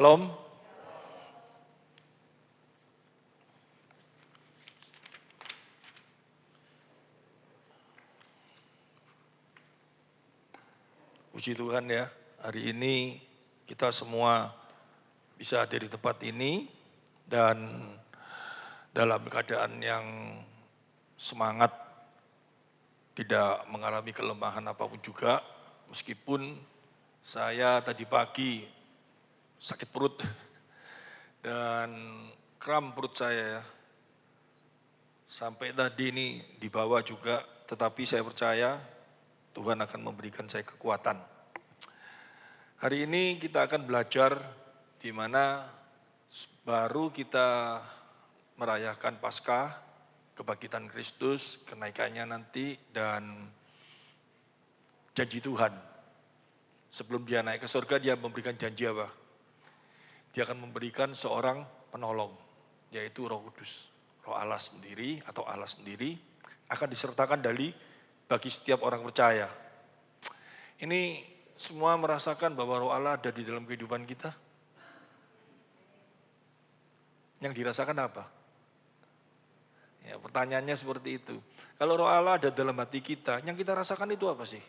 Shalom. Puji Tuhan ya, hari ini kita semua bisa hadir di tempat ini dan dalam keadaan yang semangat, tidak mengalami kelemahan apapun juga, meskipun saya tadi pagi sakit perut dan kram perut saya ya. Sampai tadi ini dibawa juga, tetapi saya percaya Tuhan akan memberikan saya kekuatan. Hari ini kita akan belajar di mana baru kita merayakan Paskah, kebangkitan Kristus, kenaikannya nanti, dan janji Tuhan. Sebelum dia naik ke surga, dia memberikan janji apa? Dia akan memberikan seorang penolong, yaitu Roh Kudus. Roh Allah sendiri atau Allah sendiri akan disertakan bagi setiap orang percaya. Ini semua merasakan bahwa Roh Allah ada di dalam kehidupan kita. Yang dirasakan apa? Ya, pertanyaannya seperti itu. Kalau Roh Allah ada dalam hati kita, yang kita rasakan itu apa sih?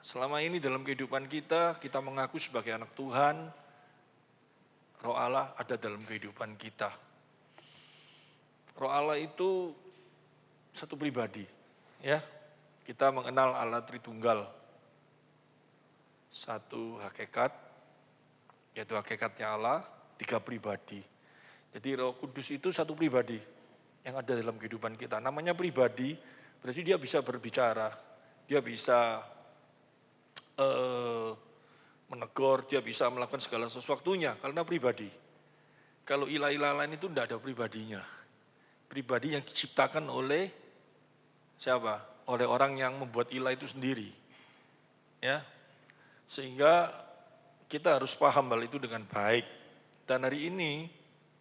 Selama ini dalam kehidupan kita mengaku sebagai anak Tuhan, Roh Allah ada dalam kehidupan kita. Roh Allah itu satu pribadi, ya. Kita mengenal Allah Tritunggal, satu hakikat, yaitu hakikatnya Allah, 3 pribadi. Jadi Roh Kudus itu satu pribadi yang ada dalam kehidupan kita. Namanya pribadi, berarti dia bisa berbicara, dia bisa menegur, dia bisa melakukan segala sesuatunya karena pribadi. Kalau ilah-ilah lain itu tidak ada pribadinya. Pribadi yang diciptakan oleh siapa? Oleh orang yang membuat ilah itu sendiri. Ya. Sehingga kita harus paham hal itu dengan baik. Dan hari ini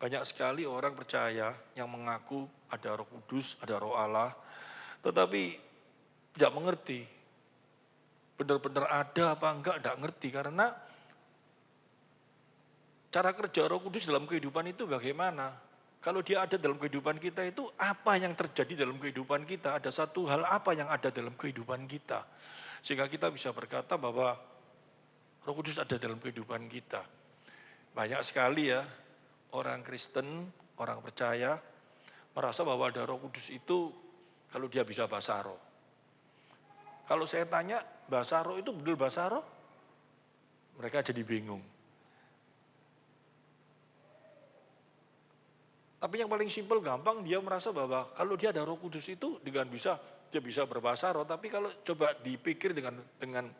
banyak sekali orang percaya yang mengaku ada Roh Kudus, ada Roh Allah, tetapi tidak mengerti. Benar-benar ada apa enggak ngerti, karena cara kerja Roh Kudus dalam kehidupan itu bagaimana? Kalau dia ada dalam kehidupan kita itu apa yang terjadi dalam kehidupan kita? Ada satu hal apa yang ada dalam kehidupan kita? Sehingga kita bisa berkata bahwa Roh Kudus ada dalam kehidupan kita. Banyak sekali ya orang Kristen, orang percaya merasa bahwa ada Roh Kudus itu kalau dia bisa bahasa roh. Kalau saya tanya, bahasa roh itu betul bahasa roh? Mereka jadi bingung. Tapi yang paling simpel, gampang, dia merasa bahwa kalau dia ada Roh Kudus itu dia bisa berbahasa roh. Tapi kalau coba dipikir dengan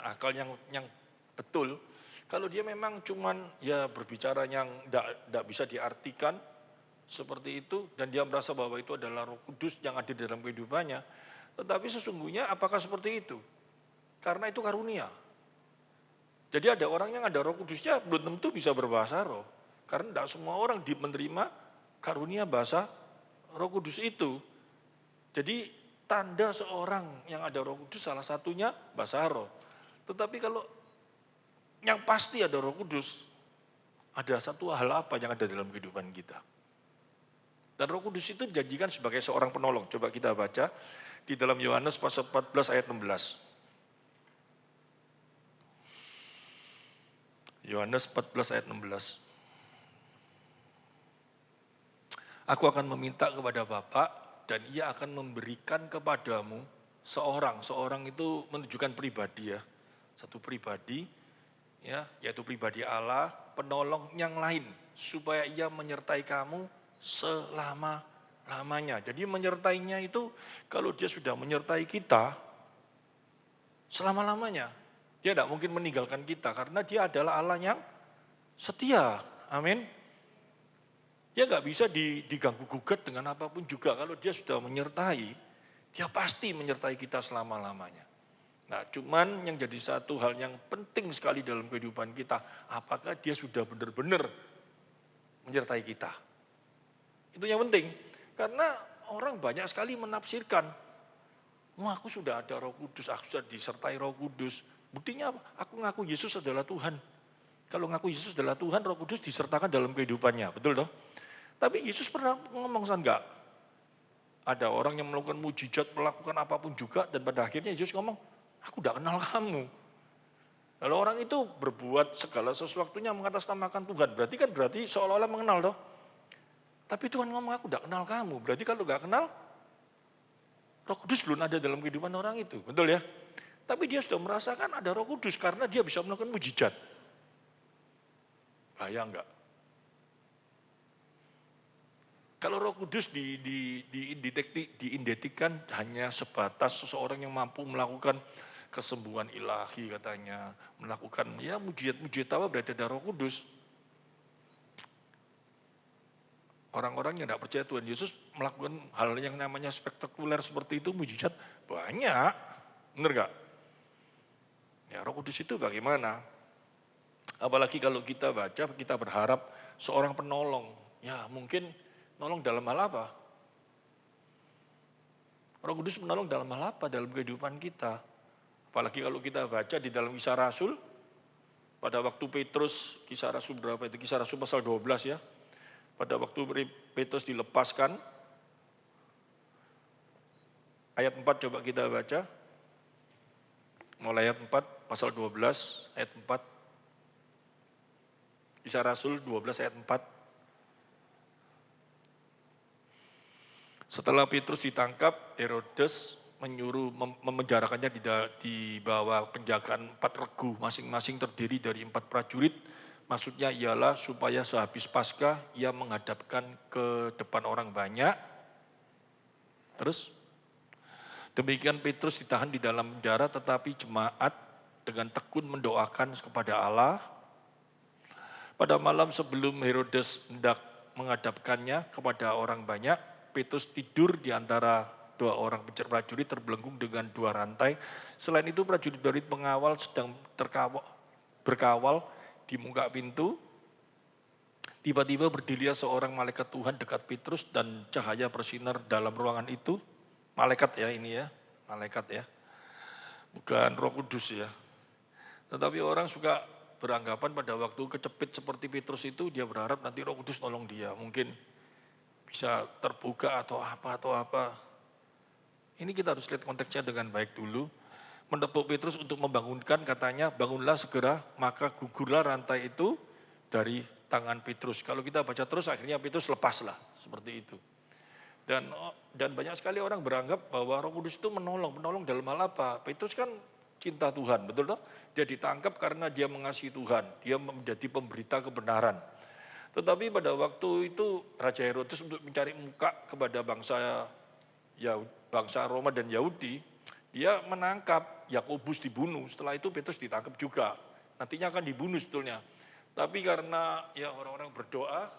akal yang betul, kalau dia memang cuman ya berbicara yang tidak bisa diartikan seperti itu, dan dia merasa bahwa itu adalah Roh Kudus yang ada di dalam kehidupannya, tetapi sesungguhnya apakah seperti itu? Karena itu karunia. Jadi ada orang yang ada Roh Kudusnya belum tentu bisa berbahasa roh. Karena tidak semua orang menerima karunia bahasa Roh Kudus itu. Jadi tanda seorang yang ada Roh Kudus salah satunya bahasa roh. Tetapi kalau yang pasti ada Roh Kudus, ada satu hal apa yang ada dalam kehidupan kita. Dan Roh Kudus itu dijanjikan sebagai seorang penolong. Coba kita baca di dalam Yohanes pasal 14 ayat 16. Yohanes 14 ayat 16. Aku akan meminta kepada Bapa dan ia akan memberikan kepadamu seorang itu menunjukkan pribadi ya. Satu pribadi ya, yaitu pribadi Allah, penolong yang lain supaya ia menyertai kamu selama-lamanya. Jadi menyertainya itu kalau dia sudah menyertai kita selama-lamanya, dia tidak mungkin meninggalkan kita karena dia adalah Allah yang setia. Amin. Dia nggak bisa diganggu gugat dengan apapun juga. Kalau dia sudah menyertai, dia pasti menyertai kita selama-lamanya. Nah, cuman yang jadi satu hal yang penting sekali dalam kehidupan kita, apakah dia sudah benar-benar menyertai kita. Itu yang penting, karena orang banyak sekali menafsirkan, aku sudah ada Roh Kudus, aku sudah disertai Roh Kudus. Buktinya apa? Aku ngaku Yesus adalah Tuhan. Kalau ngaku Yesus adalah Tuhan, Roh Kudus disertakan dalam kehidupannya, betul toh? Tapi Yesus pernah ngomong enggak? Ada orang yang melakukan mujizat, melakukan apapun juga, dan pada akhirnya Yesus ngomong, aku tidak kenal kamu. Kalau orang itu berbuat segala sesuatunya mengatasnamakan Tuhan, berarti seolah-olah mengenal toh. Tapi Tuhan ngomong aku tidak kenal kamu, berarti kalau nggak kenal, Roh Kudus belum ada dalam kehidupan orang itu, betul ya? Tapi dia sudah merasakan ada Roh Kudus karena dia bisa melakukan mujizat. Bahaya enggak? Kalau Roh Kudus diidentikan hanya sebatas seseorang yang mampu melakukan kesembuhan ilahi katanya, melakukan ya mujizat-mujizat apa berarti ada Roh Kudus. Orang-orang yang tidak percaya Tuhan Yesus melakukan hal yang namanya spektakuler seperti itu, mujizat banyak, benar gak? Ya Roh Kudus itu bagaimana? Apalagi kalau kita baca, kita berharap seorang penolong, ya mungkin nolong dalam hal apa? Roh Kudus menolong dalam hal apa dalam kehidupan kita? Apalagi kalau kita baca di dalam Kisah Rasul, pada waktu Petrus, Kisah Rasul berapa itu? Kisah Rasul pasal 12 ya. Pada waktu Petrus dilepaskan, ayat 4 coba kita baca. Mulai ayat 4, pasal 12, ayat 4. Kisah Rasul 12 ayat 4. Setelah Petrus ditangkap, Herodes menyuruh memenjarakannya di bawah penjagaan 4 regu, masing-masing terdiri dari 4 prajurit. Maksudnya ialah supaya sehabis Paskah ia menghadapkan ke depan orang banyak. Terus, demikian Petrus ditahan di dalam penjara, tetapi jemaat dengan tekun mendoakan kepada Allah. Pada malam sebelum Herodes hendak menghadapkannya kepada orang banyak, Petrus tidur di antara 2 orang prajurit terbelenggu dengan 2 rantai. Selain itu prajurit-prajurit pengawal sedang berkawal di muka pintu. Tiba-tiba berdirilah seorang malaikat Tuhan dekat Petrus dan cahaya bersinar dalam ruangan itu. Malaikat ya ini ya, malaikat ya. Bukan Roh Kudus ya. Tetapi orang suka beranggapan pada waktu kecepit seperti Petrus itu, dia berharap nanti Roh Kudus nolong dia. Mungkin bisa terbuka atau apa. Ini kita harus lihat konteksnya dengan baik dulu. Menepuk Petrus untuk membangunkan, katanya bangunlah segera, maka gugurlah rantai itu dari tangan Petrus. Kalau kita baca terus akhirnya Petrus lepaslah, seperti itu. Dan banyak sekali orang beranggap bahwa Roh Kudus itu menolong dalam hal apa? Petrus kan cinta Tuhan, betul toh? Dia ditangkap karena dia mengasihi Tuhan, dia menjadi pemberita kebenaran. Tetapi pada waktu itu Raja Herodes untuk mencari muka kepada bangsa Roma dan Yahudi, dia menangkap Yakobus, dibunuh. Setelah itu Petrus ditangkap juga. Nantinya akan dibunuh sebetulnya. Tapi karena ya orang-orang berdoa,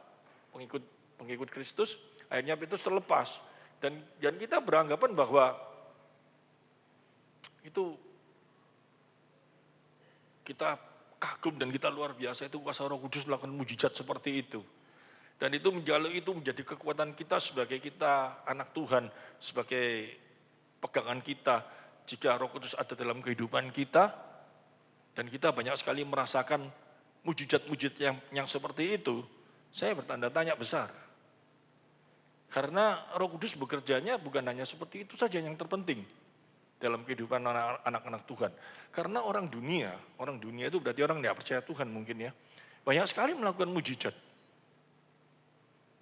pengikut Kristus, akhirnya Petrus terlepas. Dan kita beranggapan bahwa itu kita kagum dan kita luar biasa, itu kuasa Roh Kudus melakukan mujizat seperti itu. Dan itu menjadi kekuatan kita sebagai kita anak Tuhan, sebagai pegangan kita. Jika Roh Kudus ada dalam kehidupan kita, dan kita banyak sekali merasakan mujizat-mujizat yang seperti itu, saya bertanda tanya besar. Karena Roh Kudus bekerjanya bukan hanya seperti itu saja yang terpenting dalam kehidupan anak-anak Tuhan. Karena orang dunia itu berarti orang yang tidak percaya Tuhan mungkin ya. Banyak sekali melakukan mujizat.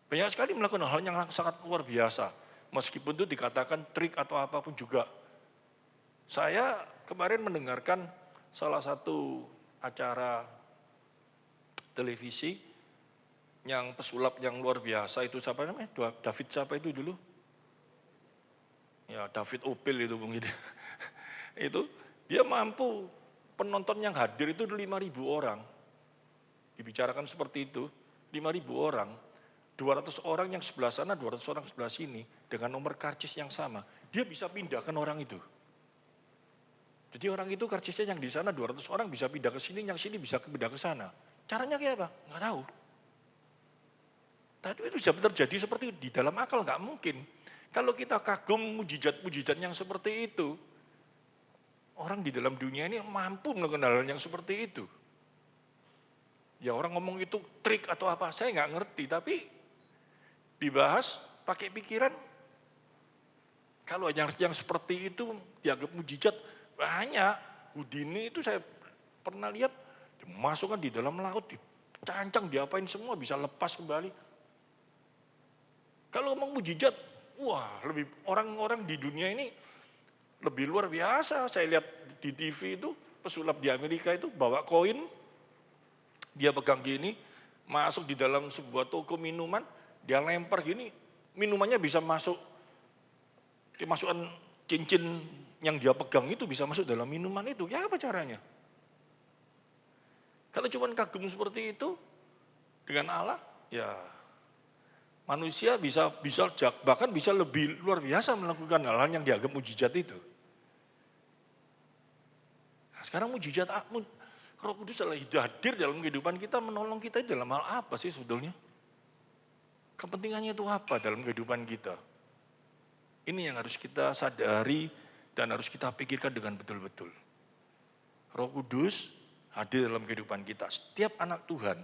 Banyak sekali melakukan hal yang sangat luar biasa. Meskipun itu dikatakan trik atau apapun juga. Saya kemarin mendengarkan salah satu acara televisi yang pesulap yang luar biasa itu siapa namanya? David siapa itu dulu? Ya David Opil itu mungkin. Itu dia mampu, penonton yang hadir itu 5.000 orang. Dibicarakan seperti itu, 5.000 orang. 200 orang yang sebelah sana, 200 orang sebelah sini dengan nomor karcis yang sama. Dia bisa pindahkan orang itu. Jadi orang itu karcisnya yang di sana 200 orang bisa pindah ke sini, yang sini bisa pindah ke sana. Caranya kayak apa? Nggak tahu. Tapi itu bisa terjadi seperti itu. Di dalam akal nggak mungkin. Kalau kita kagum mujizat-mujizat yang seperti itu, orang di dalam dunia ini mampu melakukan hal yang seperti itu. Ya orang ngomong itu trik atau apa, saya nggak ngerti, tapi dibahas pakai pikiran, kalau yang seperti itu dianggap mujizat, banyak. Houdini itu saya pernah lihat, dimasukkan di dalam laut, dicancang, diapain semua, bisa lepas kembali. Kalau ngomong mujizat, wah lebih orang-orang di dunia ini lebih luar biasa. Saya lihat di TV itu, pesulap di Amerika itu bawa koin, dia pegang gini, masuk di dalam sebuah toko minuman, dia lempar gini, minumannya bisa masuk, kemasukan cincin yang dia pegang itu bisa masuk dalam minuman itu. Ya apa caranya? Kalau cuma kagum seperti itu dengan Allah, ya manusia bisa bahkan bisa lebih luar biasa melakukan hal-hal yang dianggap mujizat itu. Nah, sekarang mujizat Roh Kudus hadir dalam kehidupan kita, menolong kita dalam hal apa sih sebetulnya? Kepentingannya itu apa dalam kehidupan kita? Ini yang harus kita sadari dan harus kita pikirkan dengan betul-betul. Roh Kudus hadir dalam kehidupan kita. Setiap anak Tuhan,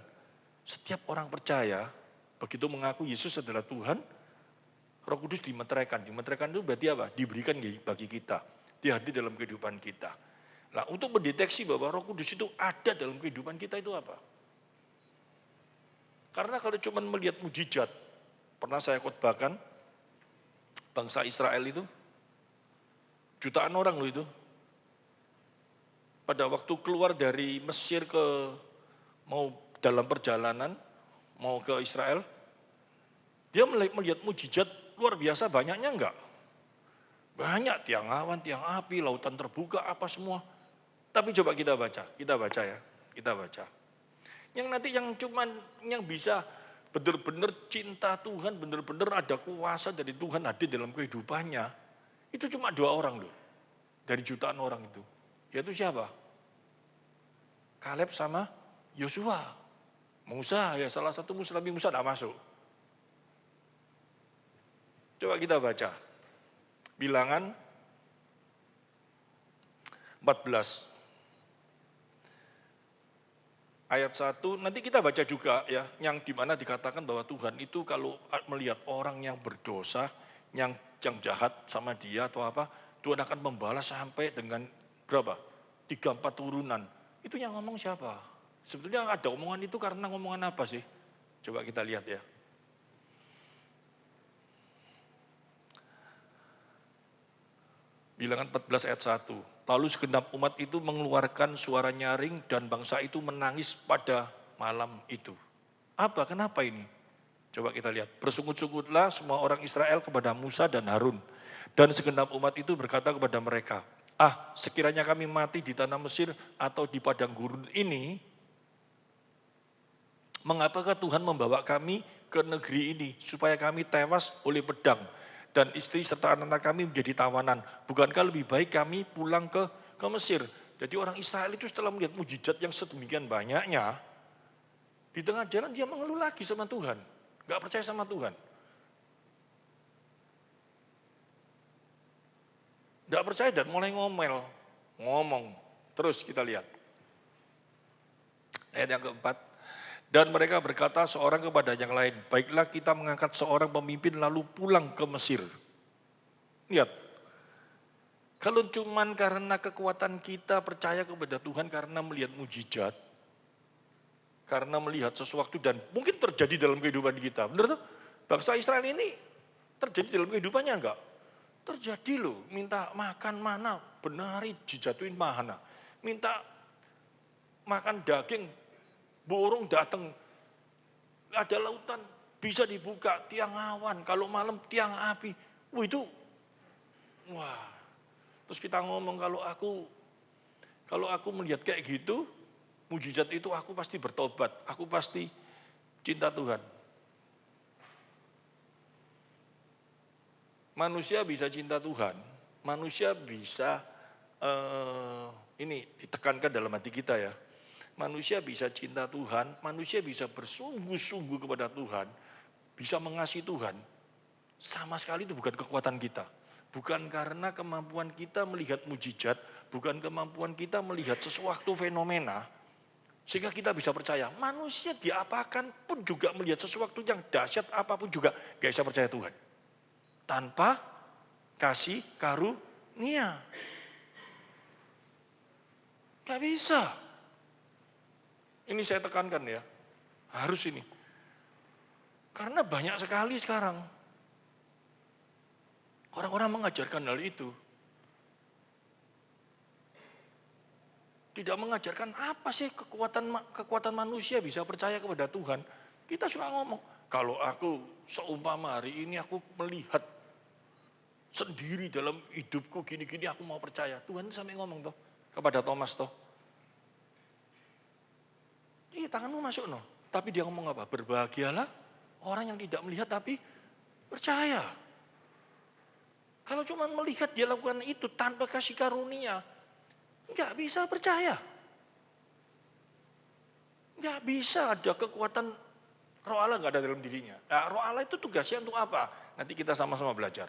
setiap orang percaya, begitu mengaku Yesus adalah Tuhan, Roh Kudus dimeteraikan. Dimeteraikan itu berarti apa? Diberikan bagi kita. Dia hadir dalam kehidupan kita. Nah, untuk mendeteksi bahwa Roh Kudus itu ada dalam kehidupan kita itu apa? Karena kalau cuma melihat mujizat, pernah saya khotbahkan, bangsa Israel itu, jutaan orang loh itu. Pada waktu keluar dari Mesir mau dalam perjalanan, mau ke Israel, dia melihat mujizat luar biasa, banyaknya enggak? Banyak, tiang awan, tiang api, lautan terbuka, apa semua. Tapi coba kita baca ya, kita baca. Yang nanti yang bisa benar-benar cinta Tuhan, benar-benar ada kuasa dari Tuhan hadir dalam kehidupannya, itu cuma 2 orang loh, dari jutaan orang itu. Yaitu siapa? Kaleb sama Yosua. Musa, ya salah satu Musa, tapi Musa tidak masuk. Coba kita baca. Bilangan 14. Ayat 1, nanti kita baca juga ya, yang dimana dikatakan bahwa Tuhan itu kalau melihat orang yang berdosa, yang jahat sama dia atau apa, Tuhan akan membalas sampai dengan berapa? 3-4 turunan. Itu yang ngomong siapa? Sebetulnya ada omongan itu karena ngomongan apa sih? Coba kita lihat ya. Bilangan 14 ayat 1. Lalu segenap umat itu mengeluarkan suara nyaring dan bangsa itu menangis pada malam itu. Apa? Kenapa ini? Coba kita lihat. Bersungut-sungutlah semua orang Israel kepada Musa dan Harun. Dan segenap umat itu berkata kepada mereka, sekiranya kami mati di tanah Mesir atau di padang gurun ini, mengapakah Tuhan membawa kami ke negeri ini supaya kami tewas oleh pedang dan istri serta anak-anak kami menjadi tawanan. Bukankah lebih baik kami pulang ke Mesir? Jadi orang Israel itu setelah melihat mujizat yang sedemikian banyaknya, di tengah jalan dia mengeluh lagi sama Tuhan. Gak percaya sama Tuhan. Gak percaya dan mulai ngomong. Terus kita lihat. Ayat yang keempat. Dan mereka berkata seorang kepada yang lain, baiklah kita mengangkat seorang pemimpin lalu pulang ke Mesir. Lihat, kalau cuman karena kekuatan kita percaya kepada Tuhan karena melihat mujizat, karena melihat sesuatu dan mungkin terjadi dalam kehidupan kita. Benar tuh? Bangsa Israel ini terjadi dalam kehidupannya enggak? Terjadi loh, minta makan mana, benari dijatuhin mana. Minta makan daging, burung datang, ada lautan, bisa dibuka, tiang awan, kalau malam tiang api. Wah, terus kita ngomong kalau aku melihat kayak gitu, mujizat itu aku pasti bertobat, aku pasti cinta Tuhan. Manusia bisa cinta Tuhan, manusia bisa, ini ditekankan dalam hati kita ya, manusia bisa cinta Tuhan, manusia bisa bersungguh-sungguh kepada Tuhan, bisa mengasihi Tuhan. Sama sekali itu bukan kekuatan kita. Bukan karena kemampuan kita melihat mujizat, bukan kemampuan kita melihat sesuatu fenomena, sehingga kita bisa percaya. Manusia diapakan pun juga melihat sesuatu yang dahsyat apapun juga gak bisa percaya Tuhan. Tanpa kasih karunia. Gak bisa. Ini saya tekankan ya, harus ini. Karena banyak sekali sekarang orang-orang mengajarkan hal itu. Tidak mengajarkan apa sih kekuatan manusia bisa percaya kepada Tuhan. Kita suka ngomong, kalau aku seumpama hari ini aku melihat sendiri dalam hidupku gini-gini aku mau percaya. Tuhan sampai ngomong toh kepada Thomas toh. Tanganmu masuk no. Tapi dia ngomong apa? Berbahagialah orang yang tidak melihat tapi percaya. Kalau cuma melihat dia lakukan itu tanpa kasih karunia, nggak bisa percaya. Nggak bisa ada kekuatan Roh Allah nggak ada dalam dirinya. Nah, Roh Allah itu tugasnya untuk apa? Nanti kita sama-sama belajar.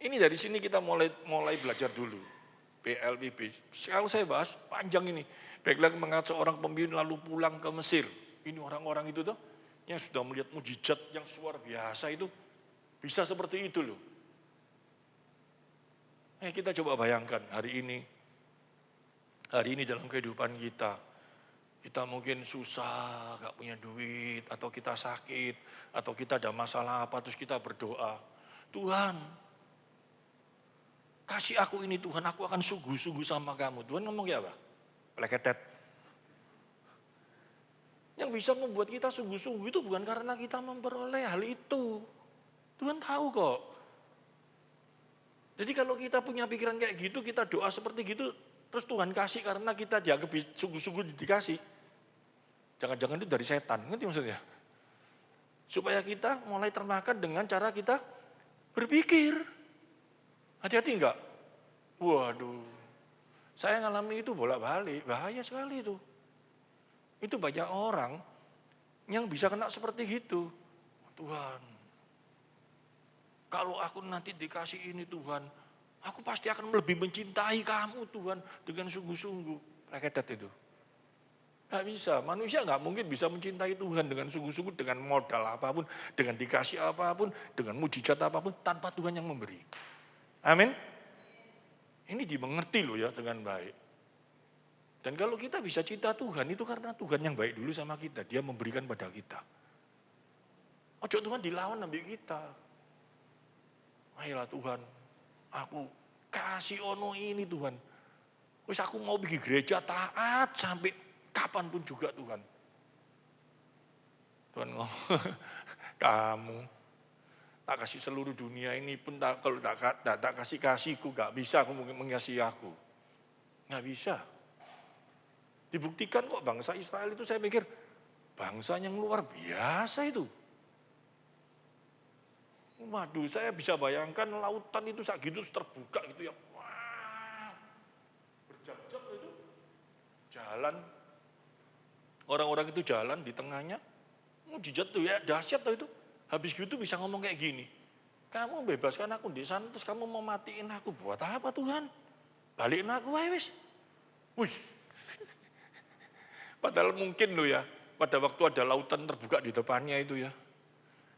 Ini dari sini kita mulai belajar dulu. PLBB. Kalau saya bahas panjang ini. Baiklah mengatakan seorang pemimpin lalu pulang ke Mesir. Ini orang-orang itu tuh yang sudah melihat mujizat yang luar biasa itu bisa seperti itu loh. Kita coba bayangkan hari ini dalam kehidupan kita. Kita mungkin susah, gak punya duit, atau kita sakit, atau kita ada masalah apa, terus kita berdoa. Tuhan, kasih aku ini Tuhan, aku akan sungguh-sungguh sama kamu. Tuhan ngomong ya apa? Pleketet. Yang bisa membuat kita sungguh-sungguh itu bukan karena kita memperoleh hal itu. Tuhan tahu kok. Jadi kalau kita punya pikiran kayak gitu, kita doa seperti gitu, terus Tuhan kasih karena kita dianggap sungguh-sungguh dikasih. Jangan-jangan itu dari setan, ngerti maksudnya? Supaya kita mulai termakan dengan cara kita berpikir. Hati-hati enggak? Waduh, saya ngalami itu bolak-balik, bahaya sekali itu. Itu banyak orang yang bisa kena seperti itu. Tuhan, kalau aku nanti dikasih ini Tuhan, aku pasti akan lebih mencintai kamu Tuhan dengan sungguh-sungguh. Raketat itu. Gak bisa, manusia gak mungkin bisa mencintai Tuhan dengan sungguh-sungguh, dengan modal apapun, dengan dikasih apapun, dengan mujizat apapun, tanpa Tuhan yang memberi. Amin. Ini dimengerti loh ya dengan baik. Dan kalau kita bisa cinta Tuhan, itu karena Tuhan yang baik dulu sama kita. Dia memberikan pada kita. Ojo Tuhan dilawan ambil kita. Ayolah Tuhan, aku kasih ono ini Tuhan. Wis aku mau pergi gereja taat sampai kapanpun juga Tuhan. Tuhan ngomong, kamu tak kasih seluruh dunia ini pun kalau tak kasihku gak bisa aku mungkin mengasihi aku. Gak bisa. Dibuktikan kok bangsa Israel itu saya pikir bangsa yang luar biasa itu. Waduh, saya bisa bayangkan lautan itu saat gitu terbuka gitu ya. Wah, berjam-jam itu jalan. Orang-orang itu jalan di tengahnya. Mujizat tuh ya, dahsyat tuh itu. Habis gitu bisa ngomong kayak gini. Kamu bebaskan aku di sana terus kamu mau matiin aku. Buat apa Tuhan? Balikin aku wis. Wih. Padahal mungkin loh ya, pada waktu ada lautan terbuka di depannya itu ya.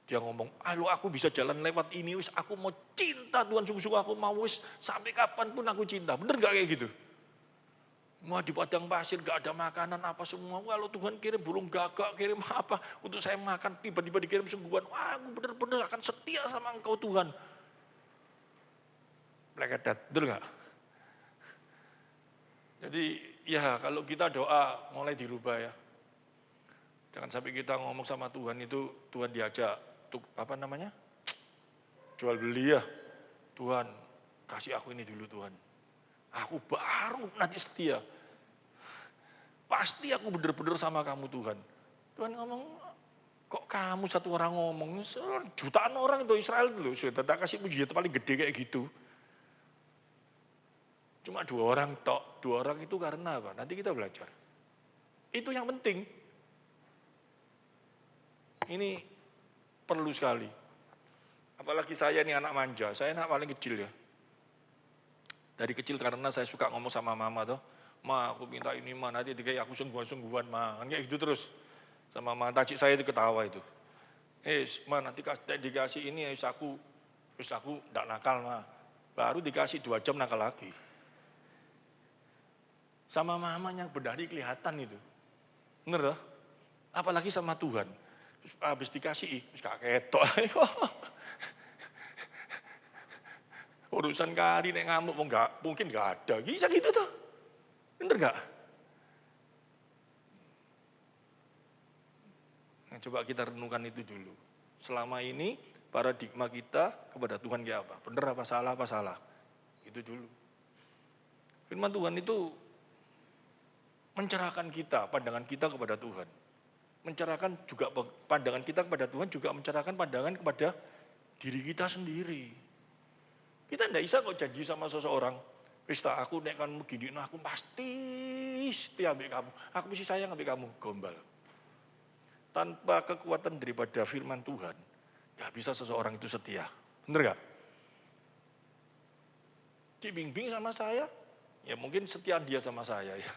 Dia ngomong, ayo aku bisa jalan lewat ini, wis aku mau cinta Tuhan sungguh-sungguh aku mau wis sampai kapanpun aku cinta. Bener gak kayak gitu? Mau di padang pasir gak ada makanan apa semua. Kalau Tuhan kirim burung gagak, kirim apa untuk saya makan, tiba-tiba dikirim sungguhan. Wah aku bener-bener akan setia sama engkau Tuhan. Pleketet, bener gak? Jadi ya kalau kita doa mulai dirubah ya. Jangan sampai kita ngomong sama Tuhan itu, Tuhan diajak. Apa namanya? Jual beli ya. Tuhan, kasih aku ini dulu Tuhan. Aku baru nanti setia. Pasti aku bener-bener sama kamu Tuhan. Tuhan ngomong, kok kamu satu orang ngomong, jutaan orang itu Israel itu loh, sudah tak kasih mujizat paling gede kayak gitu. Cuma 2 orang tok, 2 orang itu karena apa? Nanti kita belajar. Itu yang penting. Ini perlu sekali. Apalagi saya ini anak manja, saya anak paling kecil ya. Dari kecil karena saya suka ngomong sama mama tuh, "Ma, aku minta ini, ma, nanti kayak aku sungguhan-sungguhan, ma." Kan kayak gitu terus. Sama mama tajik saya itu ketawa itu. Ma, nanti dikasih ini, wis aku ndak nakal, ma. Baru dikasih 2 jam nakal lagi. Sama mamanya benar kelihatan itu. Bener toh? Apalagi sama Tuhan. Habis dikasih, wis gak ketok. Urusan kali nek ngamuk mungkin nggak ada. Bisa gitu tuh. Bener nggak? Nah, coba kita renungkan itu dulu. Selama ini paradigma kita kepada Tuhan kayak apa? Bener apa salah apa salah? Itu dulu. Firman Tuhan itu mencerahkan kita, pandangan kita kepada Tuhan. Mencerahkan juga pandangan kita kepada Tuhan, juga mencerahkan pandangan kepada diri kita sendiri. Kita tidak bisa kok janji sama seseorang, Krista, aku nek kan begini, aku pasti setia ambil kamu. Aku mesti sayang ambil kamu, gombal. Tanpa kekuatan daripada firman Tuhan, gak bisa seseorang itu setia. Bener gak? Cik Bingbing sama saya, ya mungkin setia dia sama saya ya.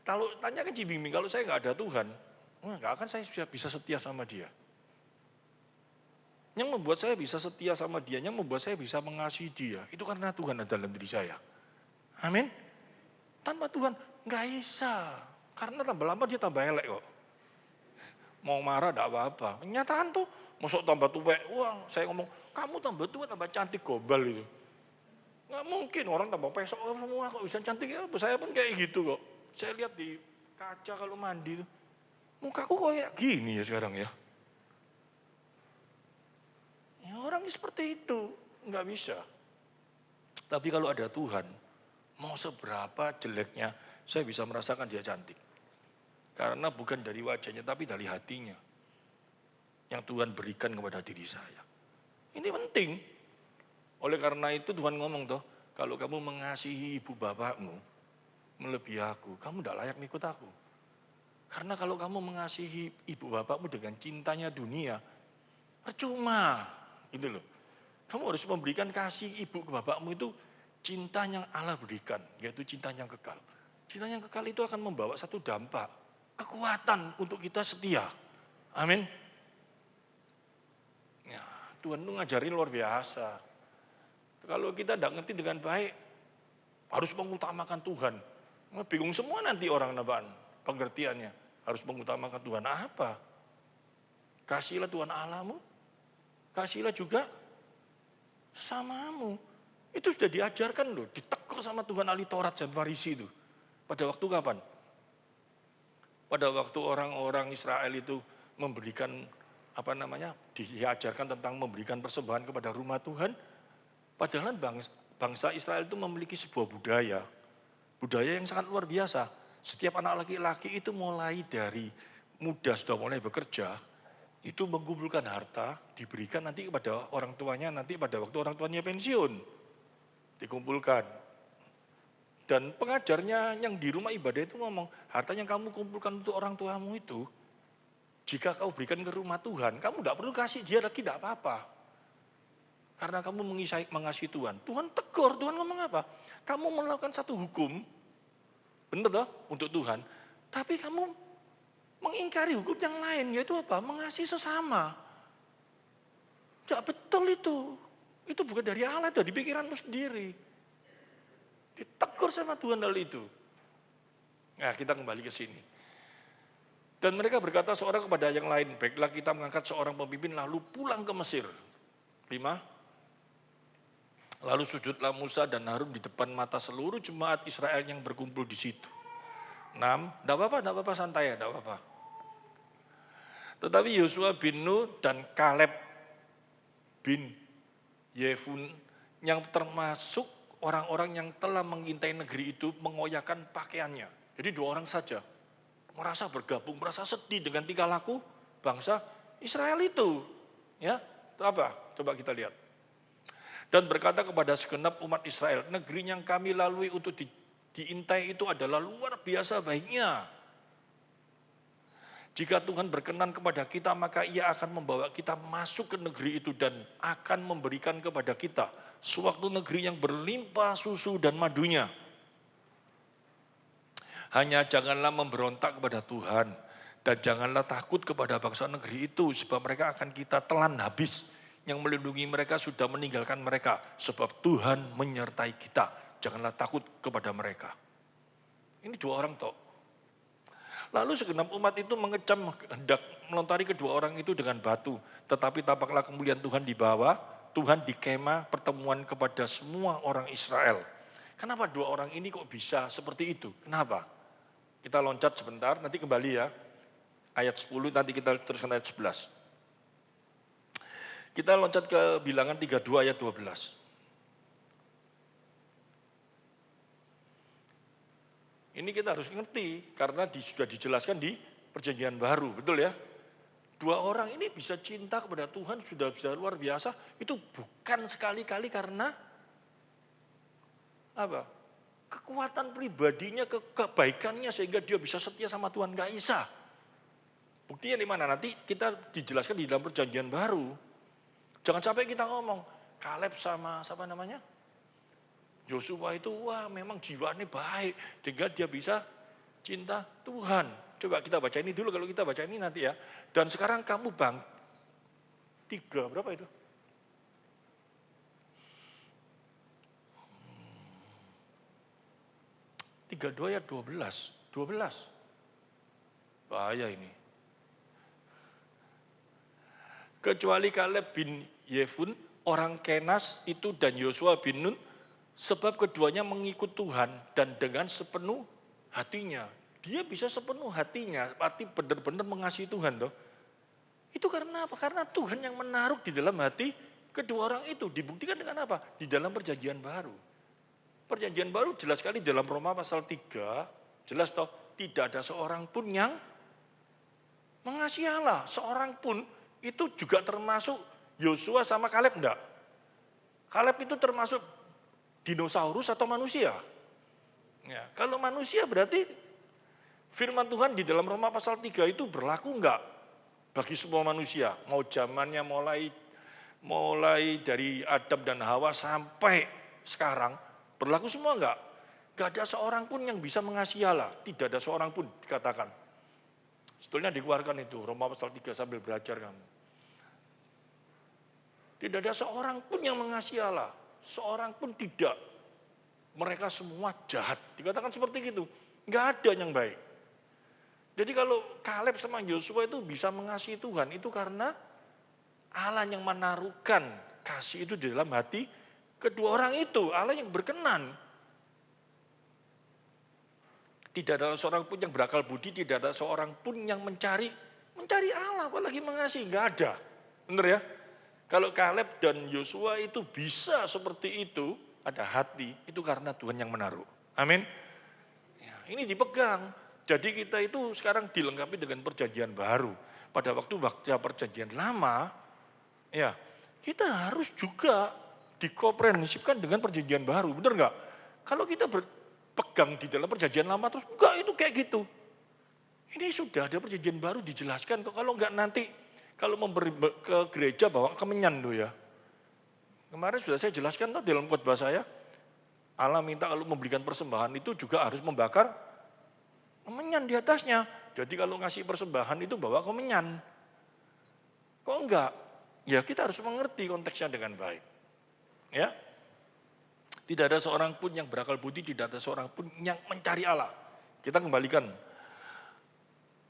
Kalau tanya ke Cik Bingbing, kalau saya gak ada Tuhan, gak akan saya bisa setia sama dia. Yang membuat saya bisa setia sama dia, yang membuat saya bisa mengasihi dia, itu karena Tuhan ada dalam diri saya. Amin. Tanpa Tuhan nggak bisa, karena tambah lama dia tambah elek kok. Mau marah tidak apa-apa. Kenyataan tuh, masuk tambah tua, wah saya ngomong, kamu tambah tua tambah cantik, gombal itu. Nggak mungkin orang tambah pesok semua kok bisa cantik ya. Saya pun kayak gitu kok. Saya lihat di kaca kalau mandi, mukaku kayak gini ya sekarang ya. Ya orang seperti itu, nggak bisa. Tapi kalau ada Tuhan, mau seberapa jeleknya, saya bisa merasakan dia cantik. Karena bukan dari wajahnya, tapi dari hatinya. Yang Tuhan berikan kepada diri saya. Ini penting. Oleh karena itu Tuhan ngomong toh, kalau kamu mengasihi ibu bapakmu, melebihi aku, kamu tidak layak mengikut aku. Karena kalau kamu mengasihi ibu bapakmu dengan cintanya dunia, percuma. Gitu loh. Kamu harus memberikan kasih ibu ke bapakmu itu cinta yang Allah berikan, yaitu cinta yang kekal. Cinta yang kekal itu akan membawa satu dampak, kekuatan untuk kita setia. Amin. Ya, Tuhan itu ngajarin luar biasa. Kalau kita tidak ngerti dengan baik, harus mengutamakan Tuhan. Bingung semua nanti orang nabaan pengertiannya. Harus mengutamakan Tuhan apa? Kasihlah Tuhan Allahmu. Kasihlah juga sesamamu. Itu sudah diajarkan loh, ditegur sama Tuhan ahli Taurat dan Farisi itu. Pada waktu kapan? Pada waktu orang-orang Israel itu memberikan diajarkan tentang memberikan persembahan kepada rumah Tuhan. Padahal bangsa Israel itu memiliki sebuah budaya yang sangat luar biasa. Setiap anak laki-laki itu mulai dari muda sudah mulai bekerja, itu mengumpulkan harta, diberikan nanti kepada orang tuanya, nanti pada waktu orang tuanya pensiun, dikumpulkan. Dan pengajarnya yang di rumah ibadah itu ngomong, harta yang kamu kumpulkan untuk orang tuamu itu, jika kau berikan ke rumah Tuhan, kamu tidak perlu kasih dia lagi, tidak apa-apa. Karena kamu mengasihi Tuhan. Tuhan tegur, Tuhan ngomong apa? Kamu melakukan satu hukum, benar toh, untuk Tuhan, tapi kamu mengingkari hukum yang lain, yaitu apa? Mengasihi sesama. Tidak betul itu. Itu bukan dari Allah, itu dari pikiranmu sendiri. Ditegur sama Tuhan hal itu. Nah, kita kembali ke sini. Dan mereka berkata seorang kepada yang lain, baiklah kita mengangkat seorang pemimpin lalu pulang ke Mesir. 5. Lalu sujudlah Musa dan Harun di depan mata seluruh jemaat Israel yang berkumpul di situ. 6. Tidak apa-apa, santai ya, tidak apa-apa. Tetapi Yosua bin Nun dan Kaleb bin Yefun yang termasuk orang-orang yang telah mengintai negeri itu mengoyakkan pakaiannya. Jadi 2 orang saja merasa bergabung, merasa sedih dengan tingkah laku bangsa Israel itu. Ya, itu apa? Coba kita lihat. Dan berkata kepada segenap umat Israel, negeri yang kami lalui untuk diintai itu adalah luar biasa baiknya. Jika Tuhan berkenan kepada kita, maka Ia akan membawa kita masuk ke negeri itu dan akan memberikan kepada kita suatu negeri yang berlimpah susu dan madunya. Hanya janganlah memberontak kepada Tuhan dan janganlah takut kepada bangsa negeri itu, sebab mereka akan kita telan habis. Yang melindungi mereka sudah meninggalkan mereka, sebab Tuhan menyertai kita. Janganlah takut kepada mereka. Ini 2 orang toh. Lalu segenap umat itu mengecam hendak melontari kedua orang itu dengan batu. Tetapi tampaklah kemuliaan Tuhan di bawah, Tuhan di kemah pertemuan kepada semua orang Israel. Kenapa 2 orang ini kok bisa seperti itu? Kenapa? Kita loncat sebentar, nanti kembali ya. Ayat 10, nanti kita teruskan ayat 11. Kita loncat ke Bilangan 32 ayat 12. Ini kita harus ngerti, karena sudah dijelaskan di perjanjian baru, betul ya? 2 orang ini bisa cinta kepada Tuhan, sudah luar biasa, itu bukan sekali-kali karena apa? Kekuatan pribadinya, kebaikannya, sehingga dia bisa setia sama Tuhan, nggak bisa. Buktinya di mana? Nanti kita dijelaskan di dalam perjanjian baru. Jangan sampai kita ngomong, Kaleb sama siapa namanya? Yosua itu, wah memang jiwanya baik, sehingga dia bisa cinta Tuhan. Coba kita baca ini dulu, kalau kita baca ini nanti ya. Dan sekarang kamu 3, berapa itu? 32 ayat 12. Bahaya ini. Kecuali Kaleb bin Yefun, orang Kenas itu, dan Yosua bin Nun, sebab keduanya mengikut Tuhan dan dengan sepenuh hatinya. Dia bisa sepenuh hatinya, arti benar-benar mengasihi Tuhan toh. Itu karena apa? Karena Tuhan yang menaruh di dalam hati kedua orang itu. Dibuktikan dengan apa? Di dalam perjanjian baru. Perjanjian baru jelas sekali dalam Roma pasal 3, jelas toh, tidak ada seorang pun yang mengasihi Allah. Seorang pun itu juga termasuk Yosua sama Kaleb enggak? Kaleb itu termasuk dinosaurus atau manusia? Ya, kalau manusia berarti firman Tuhan di dalam Roma pasal 3 itu berlaku enggak bagi semua manusia? Mau zamannya mulai dari Adam dan Hawa sampai sekarang, berlaku semua enggak? Enggak ada seorang pun yang bisa mengasihi Allah, tidak ada seorang pun dikatakan. Sebetulnya dikeluarkan itu, Roma pasal 3 sambil belajar kamu. Tidak ada seorang pun yang mengasihi Allah, seorang pun tidak. Mereka semua jahat, dikatakan seperti itu. Enggak ada yang baik. Jadi kalau Kaleb sama Yosua itu bisa mengasihi Tuhan, itu karena Allah yang menaruhkan kasih itu di dalam hati kedua orang itu. Allah yang berkenan. Tidak ada seorang pun yang berakal budi, tidak ada seorang pun yang mencari Allah, apalagi mengasihi, enggak ada. Benar ya? Kalau Kaleb dan Yosua itu bisa seperti itu, ada hati, itu karena Tuhan yang menaruh. Amin. Ya, ini dipegang. Jadi kita itu sekarang dilengkapi dengan perjanjian baru. Pada waktu perjanjian lama, ya kita harus juga dikomprehensifkan dengan perjanjian baru. Benar enggak? Kalau kita berpegang di dalam perjanjian lama terus, enggak itu kayak gitu. Ini sudah ada perjanjian baru dijelaskan. Kalau enggak nanti, kalau memberi ke gereja bawa kemenyan tuh ya. Kemarin sudah saya jelaskan tuh dalam khotbah saya. Allah minta kalau memberikan persembahan itu juga harus membakar kemenyan di atasnya. Jadi kalau ngasih persembahan itu bawa kemenyan. Kok enggak? Ya kita harus mengerti konteksnya dengan baik. Ya. Tidak ada seorang pun yang berakal budi, tidak ada seorang pun yang mencari Allah. Kita kembalikan.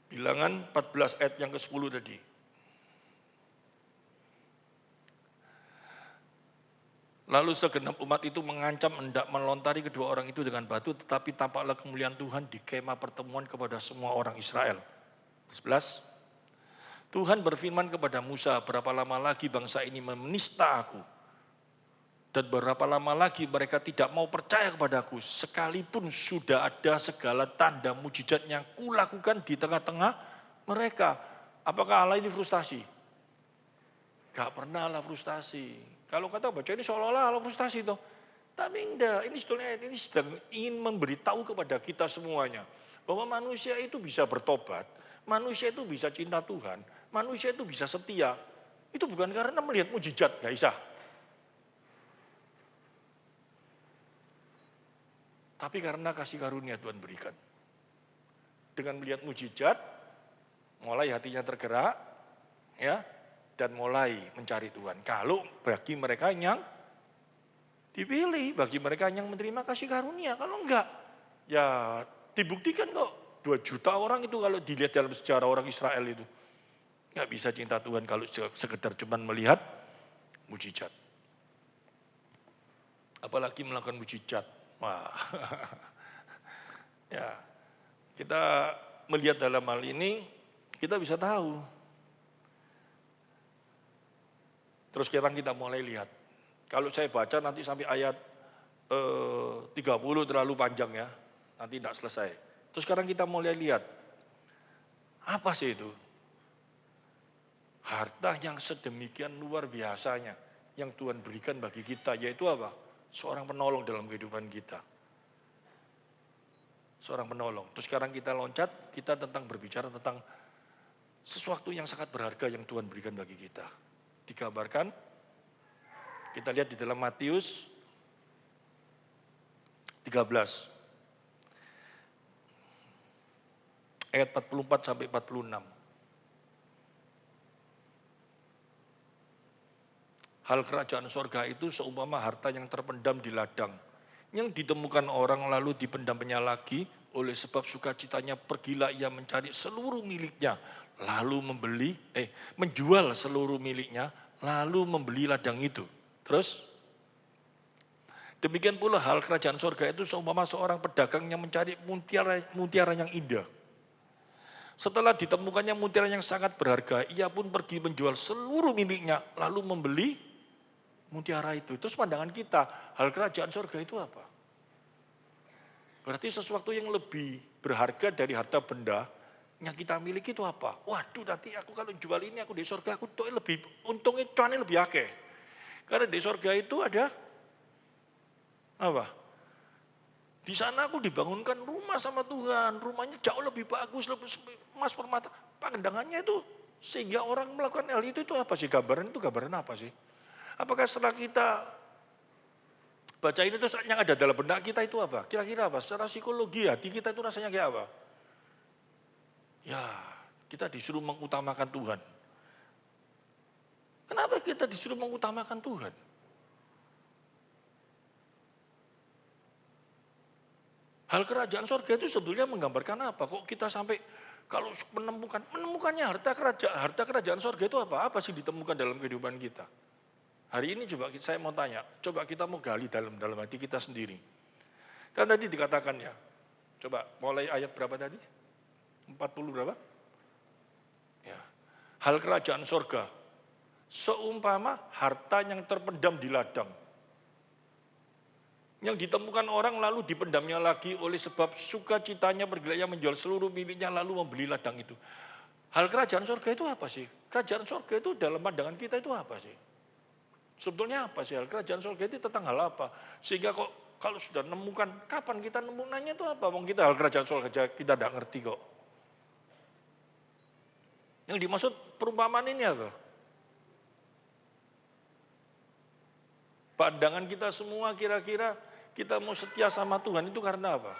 Bilangan 14 ayat yang ke-10 tadi. Lalu segenap umat itu mengancam hendak melontari kedua orang itu dengan batu, tetapi tampaklah kemuliaan Tuhan di kemah pertemuan kepada semua orang Israel. 11. Tuhan berfirman kepada Musa, berapa lama lagi bangsa ini menista aku? Dan berapa lama lagi mereka tidak mau percaya kepadaku, sekalipun sudah ada segala tanda mujizat yang kulakukan di tengah-tengah mereka. Apakah Allah ini frustasi? Gak pernah Allah frustasi. Kalau kata baca ini seolah-olah Allah frustasi toh. Tapi enggak, ini sebetulnya ini sedang ingin memberitahu kepada kita semuanya bahwa manusia itu bisa bertobat, Manusia itu bisa cinta Tuhan, manusia itu bisa setia. Itu bukan karena melihat mujizat, gak bisa. Tapi karena kasih karunia Tuhan berikan. Dengan melihat mujizat, mulai hatinya tergerak, ya, dan mulai mencari Tuhan. Kalau bagi mereka yang dipilih, bagi mereka yang menerima kasih karunia. Kalau enggak, ya dibuktikan kok. 2 juta orang itu kalau dilihat dalam sejarah orang Israel itu. Enggak bisa cinta Tuhan kalau sekedar cuma melihat mujizat. Apalagi melakukan mujizat. Wah. Ya, kita melihat dalam hal ini, kita bisa tahu. Terus sekarang kita mulai lihat. Kalau saya baca nanti sampai ayat 30 terlalu panjang ya. Nanti tidak selesai. Terus sekarang kita mulai lihat. Apa sih itu? Harta yang sedemikian luar biasanya yang Tuhan berikan bagi kita. Yaitu apa? Seorang penolong dalam kehidupan kita. Seorang penolong. Terus sekarang kita loncat, kita berbicara tentang sesuatu yang sangat berharga yang Tuhan berikan bagi kita. Digambarkan, kita lihat di dalam Matius 13. Ayat 44 sampai 46. Hal kerajaan sorga itu seumpama harta yang terpendam di ladang, yang ditemukan orang lalu dipendamnya lagi, oleh sebab sukacitanya pergilah ia mencari seluruh miliknya, lalu menjual seluruh miliknya, lalu membeli ladang itu. Terus, demikian pula hal kerajaan sorga itu seumpama seorang pedagang yang mencari mutiara yang indah. Setelah ditemukannya mutiara yang sangat berharga, ia pun pergi menjual seluruh miliknya, lalu membeli mutiara itu. Terus pandangan kita, hal kerajaan sorga itu apa? Berarti sesuatu yang lebih berharga dari harta benda yang kita miliki itu apa? Waduh, nanti aku kalau jual ini aku di sorga aku tuh lebih untungnya cuannya lebih akeh. Karena di sorga itu ada apa? Di sana aku dibangunkan rumah sama Tuhan, rumahnya jauh lebih bagus, lebih emas permata. Pandangannya itu sehingga orang melakukan hal itu apa sih gambaran itu gambaran apa sih? Apakah setelah kita baca ini terus yang ada dalam benak kita itu apa? Kira-kira apa? Secara psikologi hati kita itu rasanya kayak apa? Ya, kita disuruh mengutamakan Tuhan. Kenapa kita disuruh mengutamakan Tuhan? Hal kerajaan sorga itu sebetulnya menggambarkan apa? Kok kita sampai kalau menemukannya harta kerajaan sorga itu apa? Apa sih ditemukan dalam kehidupan kita? Hari ini coba saya mau tanya, coba kita mau gali dalam hati kita sendiri. Kan tadi dikatakan ya, coba mulai ayat berapa tadi? 40 berapa? Ya. Hal kerajaan sorga, seumpama harta yang terpendam di ladang. Yang ditemukan orang lalu dipendamnya lagi oleh sebab sukacitanya bergelayang menjual seluruh miliknya lalu membeli ladang itu. Hal kerajaan sorga itu apa sih? Kerajaan sorga itu dalam pandangan kita itu apa sih? Sebetulnya apa sih hal kerajaan sorga itu tentang hal apa? Sehingga kok kalau sudah nemukan, kapan kita nemukannya itu apa? Wong kita hal kerajaan sorga kita tidak ngerti kok. Yang dimaksud perumpamaan ini apa? Pandangan kita semua kira-kira kita mau setia sama Tuhan itu karena apa?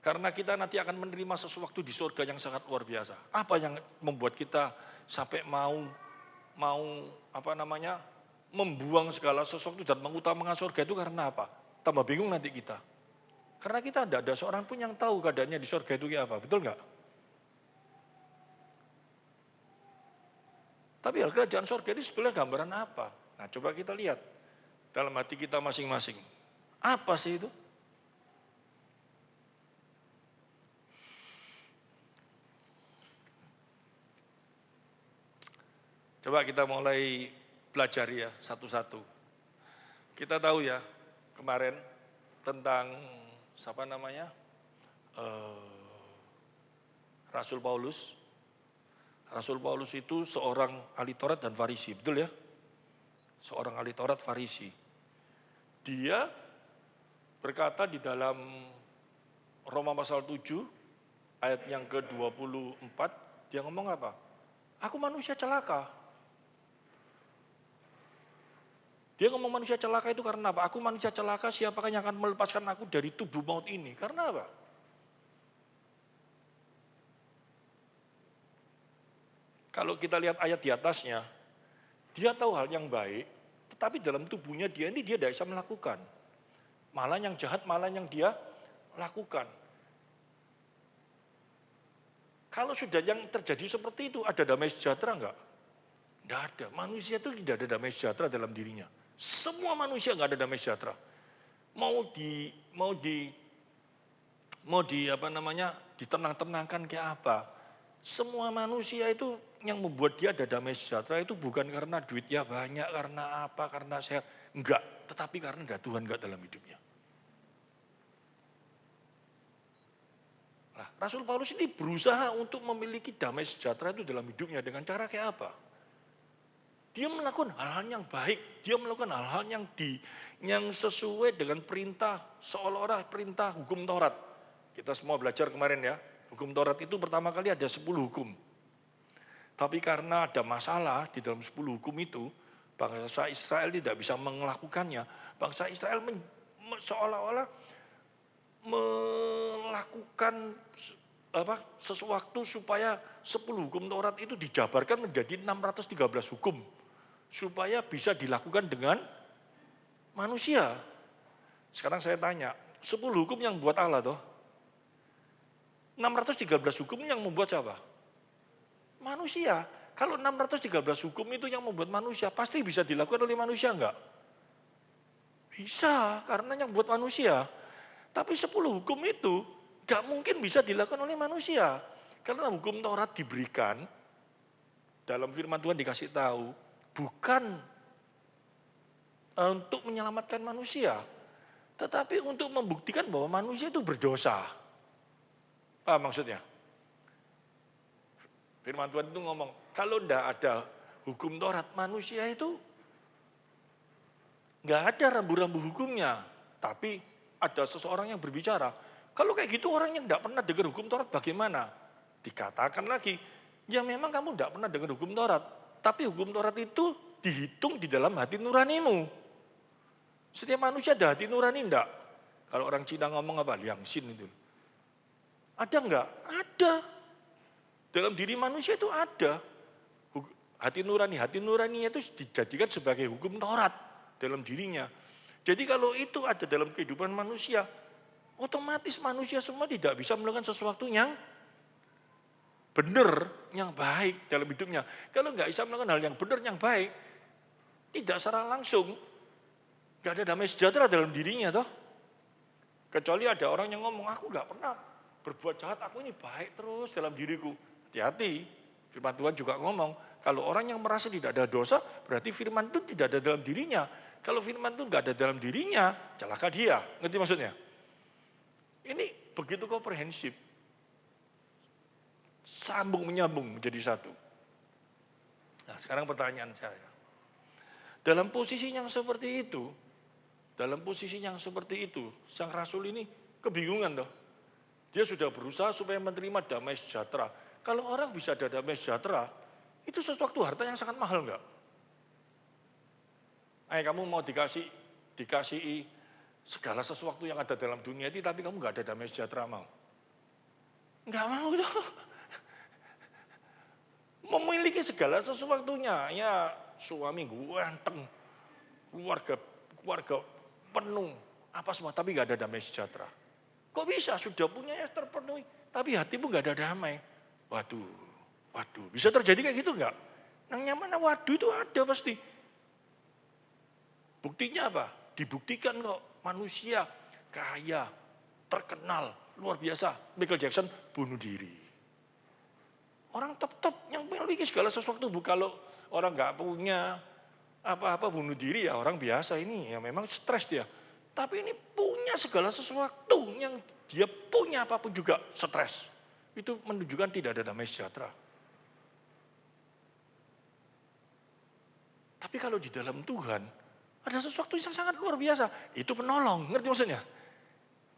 Karena kita nanti akan menerima sesuatu di surga yang sangat luar biasa. Apa yang membuat kita sampai mau membuang segala sesuatu dan mengutamakan surga itu karena apa? Tambah bingung nanti kita. Karena kita tidak ada seorang pun yang tahu keadaannya di surga itu kayak apa, betul nggak? Tapi hal kerajaan surga ini sebenarnya gambaran apa? Nah, coba kita lihat dalam hati kita masing-masing. Apa sih itu? Coba kita mulai belajar ya satu-satu. Kita tahu ya kemarin tentang siapa namanya Rasul Paulus. Rasul Paulus itu seorang ahli Taurat dan Farisi, betul ya? Seorang ahli Taurat Farisi. Dia berkata di dalam Roma pasal 7 ayat yang ke-24, dia ngomong apa? Aku manusia celaka. Dia ngomong manusia celaka itu karena apa? Aku manusia celaka, siapakah yang akan melepaskan aku dari tubuh maut ini? Karena apa? Kalau kita lihat ayat di atasnya, dia tahu hal yang baik, tetapi dalam tubuhnya dia ini dia tidak bisa melakukan. Malah yang jahat, malah yang dia lakukan. Kalau sudah yang terjadi seperti itu, ada damai sejahtera enggak? Tidak ada. Manusia itu tidak ada damai sejahtera dalam dirinya. Semua manusia enggak ada damai sejahtera. Mau di apa namanya, ditenang-tenangkan kayak apa. Semua manusia itu yang membuat dia ada damai sejahtera itu bukan karena duitnya banyak, karena apa, karena sehat. Enggak, tetapi karena ada Tuhan enggak dalam hidupnya. Nah, Rasul Paulus ini berusaha untuk memiliki damai sejahtera itu dalam hidupnya dengan cara kayak apa? Dia melakukan hal-hal yang baik, dia melakukan hal-hal yang sesuai dengan perintah, seolah-olah perintah hukum Taurat. Kita semua belajar kemarin ya, hukum Taurat itu pertama kali ada 10 hukum. Tapi karena ada masalah di dalam 10 hukum itu, bangsa Israel tidak bisa melakukannya. Bangsa Israel seolah-olah melakukan sesuatu supaya 10 hukum Taurat itu dijabarkan menjadi 613 hukum. Supaya bisa dilakukan dengan manusia. Sekarang saya tanya, 10 hukum yang buat Allah toh? 613 hukum yang membuat siapa? Manusia. Kalau 613 hukum itu yang membuat manusia, pasti bisa dilakukan oleh manusia enggak? Bisa, karena yang buat manusia. Tapi 10 hukum itu gak mungkin bisa dilakukan oleh manusia. Karena hukum Taurat diberikan, dalam firman Tuhan dikasih tahu, bukan untuk menyelamatkan manusia. Tetapi untuk membuktikan bahwa manusia itu berdosa. Apa maksudnya? Firman Tuhan itu ngomong, kalau tidak ada hukum Taurat, manusia itu nggak ada rambu-rambu hukumnya. Tapi ada seseorang yang berbicara, kalau kayak gitu orang yang tidak pernah dengar hukum Taurat bagaimana? Dikatakan lagi, ya memang kamu tidak pernah dengar hukum Taurat, tapi hukum Taurat itu dihitung di dalam hati nuranimu. Setiap manusia ada hati nurani enggak? Kalau orang Cina ngomong apa? Liangsin itu. Ada enggak? Ada. Dalam diri manusia itu ada. Hati nurani itu dijadikan sebagai hukum Taurat dalam dirinya. Jadi kalau itu ada dalam kehidupan manusia, otomatis manusia semua tidak bisa melakukan sesuatu yang benar, yang baik dalam hidupnya. Kalau nggak bisa melakukan hal yang benar, yang baik, tidak secara langsung, nggak ada damai sejahtera dalam dirinya toh. Kecuali ada orang yang ngomong, aku nggak pernah berbuat jahat, aku ini baik terus dalam diriku. Hati-hati, firman Tuhan juga ngomong, kalau orang yang merasa tidak ada dosa, berarti firman itu tidak ada dalam dirinya. Kalau firman itu nggak ada dalam dirinya, celaka dia. Ngerti maksudnya? Ini begitu komprehensif. Sambung menyambung menjadi satu. Nah sekarang pertanyaan saya. Dalam posisi yang seperti itu, sang rasul ini kebingungan toh. Dia sudah berusaha supaya menerima damai sejahtera. Kalau orang bisa ada damai sejahtera, itu sesuatu harta yang sangat mahal enggak? Kamu mau dikasih segala sesuatu yang ada dalam dunia ini, tapi kamu nggak ada damai sejahtera mau? Nggak mau tuh. Memiliki segala sesuatunya, ya suami ganteng, keluarga penuh, apa semua, tapi nggak ada damai sejahtera. Kok bisa? Sudah punya ya terpenuhi, tapi hatimu nggak ada damai. Waduh, bisa terjadi kayak gitu nggak? Yang mana waduh itu ada pasti. Buktinya apa? Dibuktikan kok manusia kaya, terkenal, luar biasa. Michael Jackson bunuh diri. Orang top yang memiliki segala sesuatu. Kalau orang nggak punya apa-apa bunuh diri ya orang biasa ini ya memang stres dia. Tapi ini punya segala sesuatu yang dia punya apapun juga stres. Itu menunjukkan tidak ada damai sejahtera. Tapi kalau di dalam Tuhan, ada sesuatu yang sangat luar biasa. Itu penolong, ngerti maksudnya?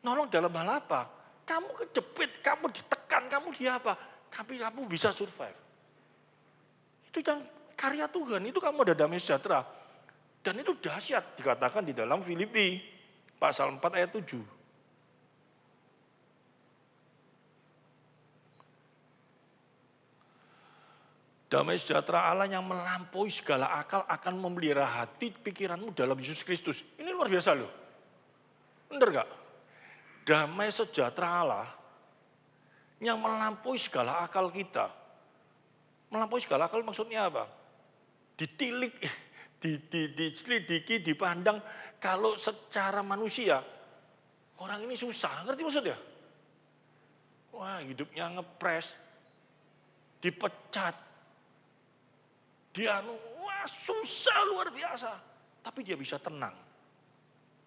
Nolong dalam hal apa? Kamu kejepit, kamu ditekan, kamu dia apa? Tapi kamu bisa survive. Itu yang karya Tuhan, itu kamu ada damai sejahtera. Dan itu dahsyat, dikatakan di dalam Filipi, pasal 4 ayat 7. Damai sejahtera Allah yang melampaui segala akal akan memelihara hati pikiranmu dalam Yesus Kristus. Ini luar biasa loh. Benar gak? Damai sejahtera Allah yang melampaui segala akal kita. Melampaui segala akal maksudnya apa? Ditilik, diselidiki, dipandang. Kalau secara manusia, orang ini susah. Ngerti maksudnya? Wah, hidupnya ngepres, dipecat. Dia wah susah luar biasa. Tapi dia bisa tenang.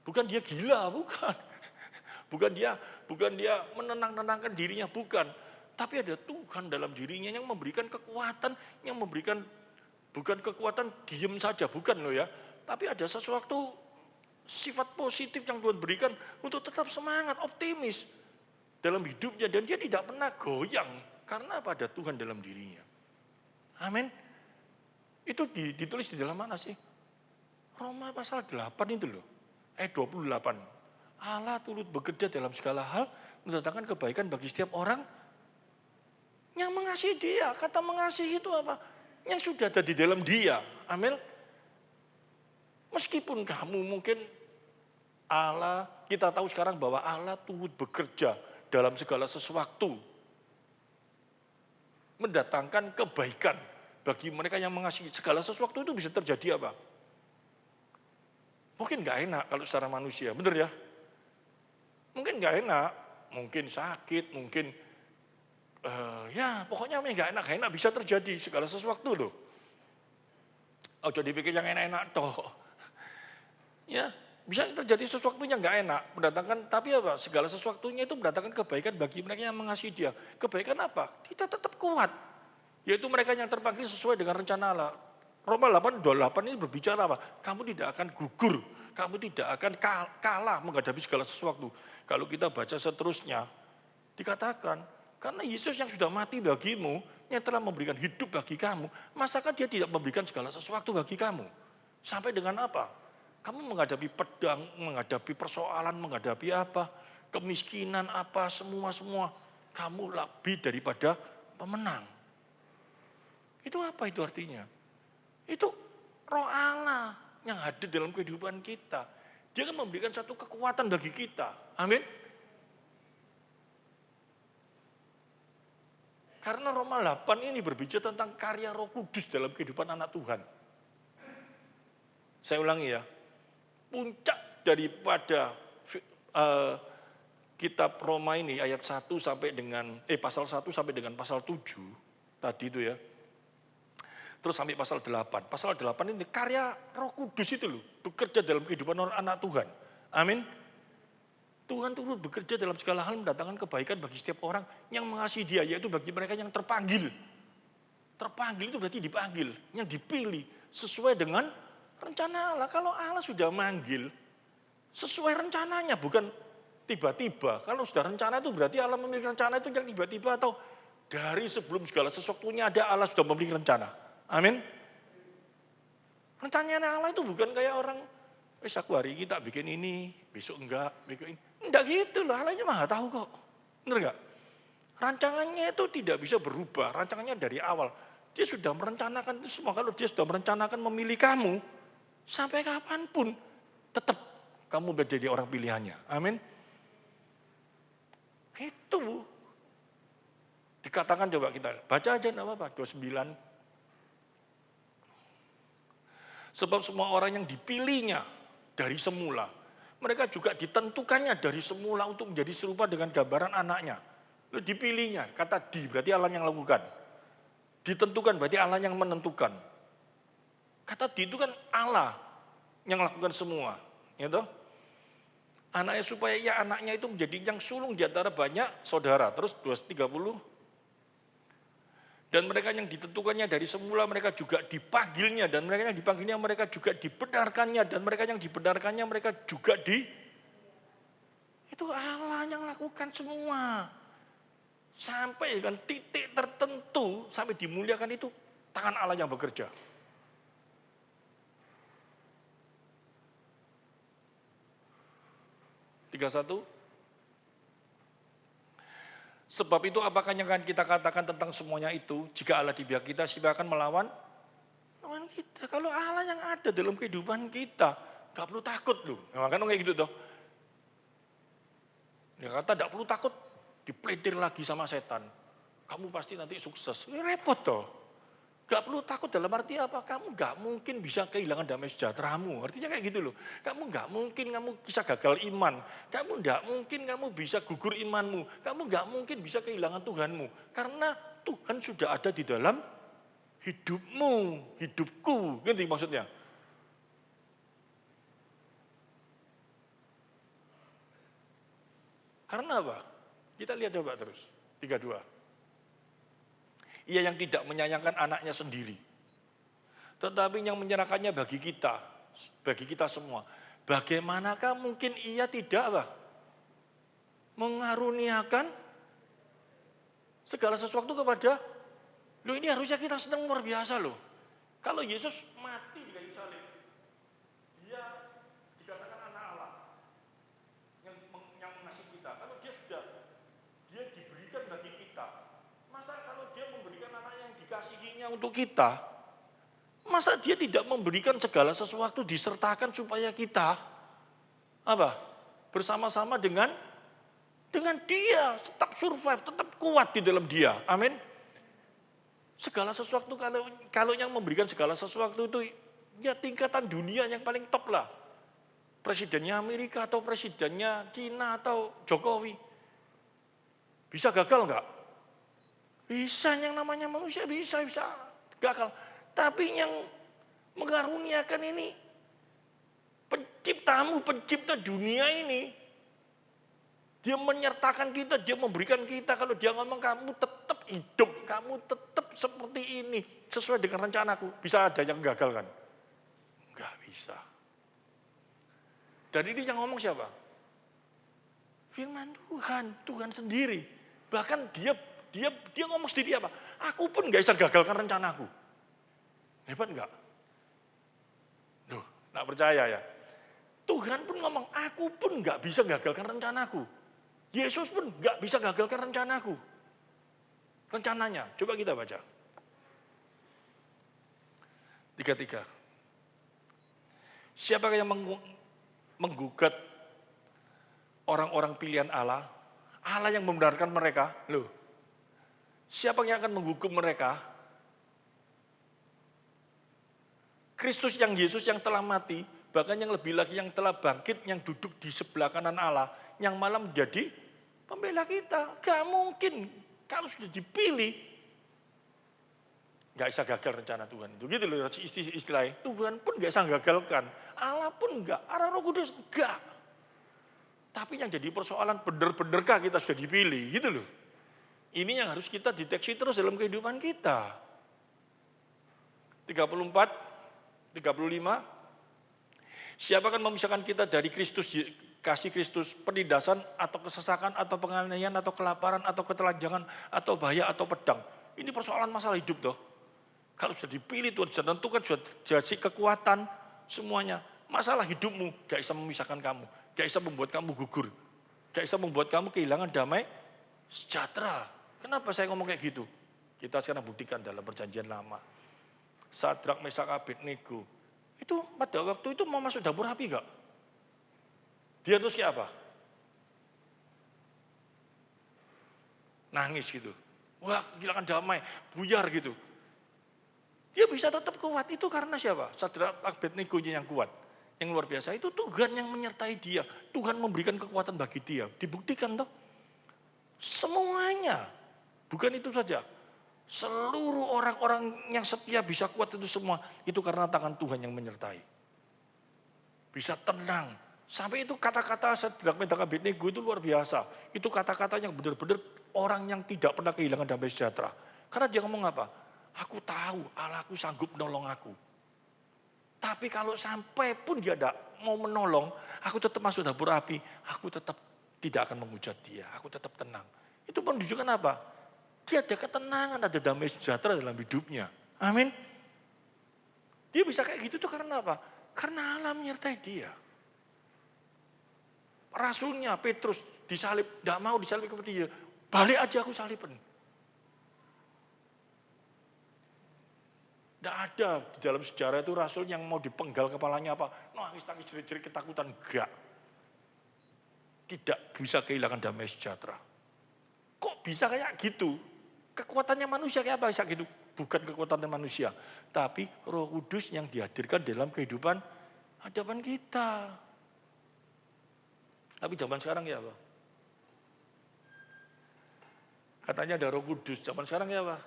Bukan dia gila, bukan. Bukan dia menenang-nenangkan dirinya, bukan. Tapi ada Tuhan dalam dirinya yang memberikan kekuatan, yang memberikan bukan kekuatan diem saja, bukan loh ya. Tapi ada sesuatu sifat positif yang Tuhan berikan untuk tetap semangat, optimis dalam hidupnya. Dan dia tidak pernah goyang karena apa? Ada Tuhan dalam dirinya. Amin. Itu ditulis di dalam mana sih? Roma pasal 8 itu loh. Ayat 28. Allah turut bekerja dalam segala hal, mendatangkan kebaikan bagi setiap orang yang mengasihi dia. Kata mengasihi itu apa? Yang sudah ada di dalam dia. Amin. Meskipun kamu mungkin Allah, kita tahu sekarang bahwa Allah turut bekerja dalam segala sesuatu. Mendatangkan kebaikan bagi mereka yang mengasihi. Segala sesuatu itu bisa terjadi apa? Mungkin gak enak kalau secara manusia, bener ya? Mungkin gak enak, mungkin sakit, mungkin ya pokoknya gak enak bisa terjadi segala sesuatu loh. Oh jadi pikir yang enak-enak toh. Ya bisa terjadi sesuatu yang gak enak, mendatangkan, tapi apa? Segala sesuatunya itu mendatangkan kebaikan bagi mereka yang mengasihi dia. Kebaikan apa? Kita tetap kuat. Yaitu mereka yang terpanggil sesuai dengan rencana Allah. Roma 8:28 ini berbicara apa? Kamu tidak akan gugur, kamu tidak akan kalah menghadapi segala sesuatu. Kalau kita baca seterusnya, dikatakan, karena Yesus yang sudah mati bagimu, yang telah memberikan hidup bagi kamu, masakah dia tidak memberikan segala sesuatu bagi kamu? Sampai dengan apa? Kamu menghadapi pedang, menghadapi persoalan, menghadapi apa? Kemiskinan apa, semua. Kamu lebih daripada pemenang. Itu apa itu artinya? Itu roh Allah yang hadir dalam kehidupan kita. Dia akan memberikan satu kekuatan bagi kita. Amin. Karena Roma 8 ini berbicara tentang karya Roh Kudus dalam kehidupan anak Tuhan. Saya ulangi ya. Puncak daripada kitab Roma ini ayat 1 sampai dengan pasal 1 sampai dengan pasal 7 tadi itu ya. Terus sampai pasal 8. Pasal 8 ini karya Roh Kudus itu loh, bekerja dalam kehidupan orang anak Tuhan. Amin. Tuhan turut bekerja dalam segala hal mendatangkan kebaikan bagi setiap orang yang mengasihi dia, yaitu bagi mereka yang terpanggil. Terpanggil itu berarti dipanggil, yang dipilih sesuai dengan rencana Allah. Kalau Allah sudah manggil, sesuai rencananya, bukan tiba-tiba. Kalau sudah rencana itu berarti Allah memiliki rencana itu yang tiba-tiba atau dari sebelum segala sesuatunya ada, Allah sudah memiliki rencana. Amin. Rencananya Allah itu bukan kayak orang, aku hari ini tak bikin ini, besok enggak, bikin ini. Enggak gitu loh, Allah itu maha tahu kok. Benar enggak? Rancangannya itu tidak bisa berubah, rancangannya dari awal. Dia sudah merencanakan itu semua, kalau dia sudah merencanakan memilih kamu, sampai kapanpun, tetap kamu menjadi orang pilihannya. Amin. Itu. Dikatakan coba kita, baca aja enggak apa-apa, 29. Sebab semua orang yang dipilihnya dari semula, mereka juga ditentukannya dari semula untuk menjadi serupa dengan gambaran anaknya. Dipilihnya, kata berarti Allah yang lakukan. Ditentukan berarti Allah yang menentukan. Kata itu kan Allah yang lakukan semua. Gitu. Anaknya supaya anaknya itu menjadi yang sulung di antara banyak saudara. Terus 30. Dan mereka yang ditentukannya dari semula mereka juga dipanggilnya. Dan mereka yang dipanggilnya mereka juga dibenarkannya. Dan mereka yang dibenarkannya mereka juga Itu Allah yang lakukan semua. Sampai dengan titik tertentu, sampai dimuliakan itu tangan Allah yang bekerja. Tiga satu. Sebab itu apakah yang akan kita katakan tentang semuanya itu, jika Allah di pihak kita, siapa akan melawan kita? Kalau Allah yang ada dalam kehidupan kita, gak perlu takut loh. Nah, kan kayak gitu toh. Dia kata gak perlu takut, dipletir lagi sama setan. Kamu pasti nanti sukses. Ini repot toh. Gak perlu takut dalam arti apa? Kamu gak mungkin bisa kehilangan damai sejahteramu. Artinya kayak gitu loh. Kamu gak mungkin kamu bisa gagal iman. Kamu gak mungkin kamu bisa gugur imanmu. Kamu gak mungkin bisa kehilangan Tuhanmu. Karena Tuhan sudah ada di dalam hidupmu, hidupku. Ngerti maksudnya? Karena apa? Kita lihat coba terus. 32. Ia yang tidak menyayangkan anaknya sendiri, tetapi yang menyerahkannya bagi kita semua. Bagaimanakah mungkin ia tidak apa? Mengaruniakan segala sesuatu kepada, loh ini harusnya kita senang luar biasa loh. Kalau Yesus mati di kayu salib, dia dikatakan anak Allah yang mengasihi kita. Kalau dia diberikan bagi kita. Masa kalau dia memberikan anak yang dikasihinya untuk kita, masa dia tidak memberikan segala sesuatu disertakan supaya kita apa? Bersama-sama dengan dia tetap survive, tetap kuat di dalam dia. Amin. Segala sesuatu kalau yang memberikan segala sesuatu itu ya tingkatan dunia yang paling top lah. Presidennya Amerika atau presidennya Cina atau Jokowi. Bisa gagal enggak? Bisa, yang namanya manusia bisa gagal. Tapi yang mengaruniakan ini, penciptamu, pencipta dunia ini, dia menyertakan kita, dia memberikan kita. Kalau dia ngomong kamu tetap hidup, kamu tetap seperti ini, sesuai dengan rencanaku. Bisa ada yang gagal kan? Enggak bisa. Dan ini yang ngomong siapa? Firman Tuhan, Tuhan sendiri. Bahkan dia ngomong sendiri apa? Aku pun gak bisa gagalkan rencanaku. Hebat enggak? Duh, gak percaya ya. Tuhan pun ngomong, aku pun gak bisa gagalkan rencanaku. Yesus pun gak bisa gagalkan rencanaku. Rencananya, coba kita baca. 33. Siapakah yang menggugat orang-orang pilihan Allah? Allah yang membenarkan mereka. Loh, siapa yang akan menghukum mereka? Kristus Yesus yang telah mati, bahkan yang lebih lagi yang telah bangkit, yang duduk di sebelah kanan Allah, yang malah menjadi pembela kita. Gak mungkin, kalau sudah dipilih, gak bisa gagal rencana Tuhan itu. Gitu loh istilahnya. Tuhan pun gak bisa gagalkan, Allah pun enggak, arah Roh Kudus enggak. Tapi yang jadi persoalan benar-benarkah kita sudah dipilih, gitu loh. Ini yang harus kita deteksi terus dalam kehidupan kita. 34, 35. Siapa akan memisahkan kita dari Kristus, kasih Kristus, penindasan atau kesesakan atau penganiayaan atau kelaparan atau ketelanjangan atau bahaya atau pedang. Ini persoalan masalah hidup toh. Kalau sudah dipilih Tuhan, sudah tentukan, sudah jadi kekuatan semuanya. Masalah hidupmu gak bisa memisahkan kamu, gak bisa membuat kamu gugur, gak bisa membuat kamu kehilangan damai sejahtera. Kenapa saya ngomong kayak gitu? Kita sekarang buktikan dalam perjanjian lama. Sadrak, Mesak, Abednego, itu pada waktu itu mau masuk dapur api gak? Dia terus kayak apa? Nangis gitu. Wah, kehilangan damai, buyar gitu. Dia bisa tetap kuat, itu karena siapa? Sadrak, Abednego-nya yang kuat. Yang luar biasa itu Tuhan yang menyertai dia. Tuhan memberikan kekuatan bagi dia. Dibuktikan toh. Semuanya. Bukan itu saja. Seluruh orang-orang yang setia bisa kuat itu semua. Itu karena tangan Tuhan yang menyertai. Bisa tenang. Sampai itu kata-kata Sadrak, Mesak, Abednego itu luar biasa. Itu kata-kata yang benar-benar orang yang tidak pernah kehilangan damai sejahtera. Karena dia ngomong apa? Aku tahu Allahku sanggup menolong aku. Tapi kalau sampai pun dia tidak mau menolong, aku tetap masuk dapur api, aku tetap tidak akan menghujat dia, aku tetap tenang. Itu menunjukkan apa? Dia ada ketenangan, ada damai sejahtera dalam hidupnya. Amin. Dia bisa kayak gitu tuh karena apa? Karena Allah menyertai dia. Rasulnya Petrus disalib, tidak mau disalib kepada dia. Balik aja aku salibin. Tidak ada di dalam sejarah itu rasul yang mau dipenggal kepalanya apa. Nangis-nangis jerit-jerit ketakutan. Enggak. Tidak bisa kehilangan damai sejahtera. Kok bisa kayak gitu? Kekuatannya manusia kayak apa bisa gitu? Bukan kekuatannya manusia. Tapi Roh Kudus yang dihadirkan dalam kehidupan hadapan kita. Tapi zaman sekarang ya apa? Katanya ada Roh Kudus. Zaman sekarang ya apa?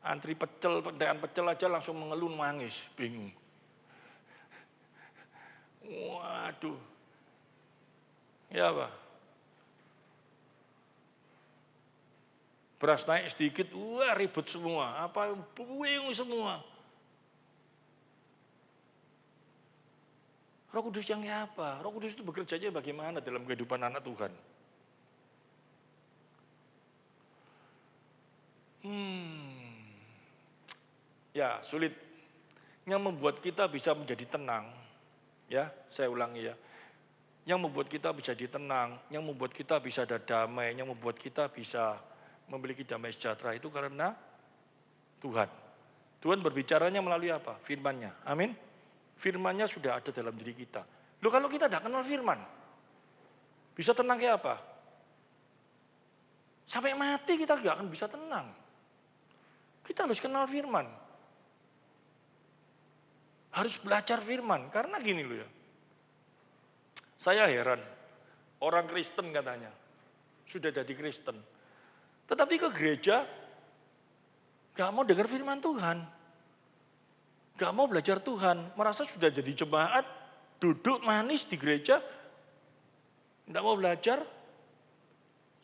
Antri pecel, pendayan pecel aja langsung mengeluh nangis, bingung. Waduh. Ya apa? Beras naik sedikit, wah ribut semua. Apa, bingung semua. Roh Kudus yang apa? Roh Kudus itu bekerjanya bagaimana dalam kehidupan anak Tuhan? Ya, sulit. Yang membuat kita bisa menjadi tenang, ya, saya ulangi ya. Yang membuat kita bisa tenang, yang membuat kita bisa ada damai, yang membuat kita bisa memiliki damai sejahtera itu karena Tuhan. Tuhan berbicaranya melalui apa? Firman-Nya. Amin. Firman-Nya sudah ada dalam diri kita. Loh kalau kita tidak kenal firman, bisa tenang kayak apa? Sampai mati kita nggak akan bisa tenang. Kita harus kenal firman. Harus belajar firman, karena gini loh ya. Saya heran, orang Kristen katanya, sudah jadi Kristen. Tetapi ke gereja, gak mau dengar firman Tuhan. Gak mau belajar Tuhan, merasa sudah jadi jemaat, duduk manis di gereja, gak mau belajar,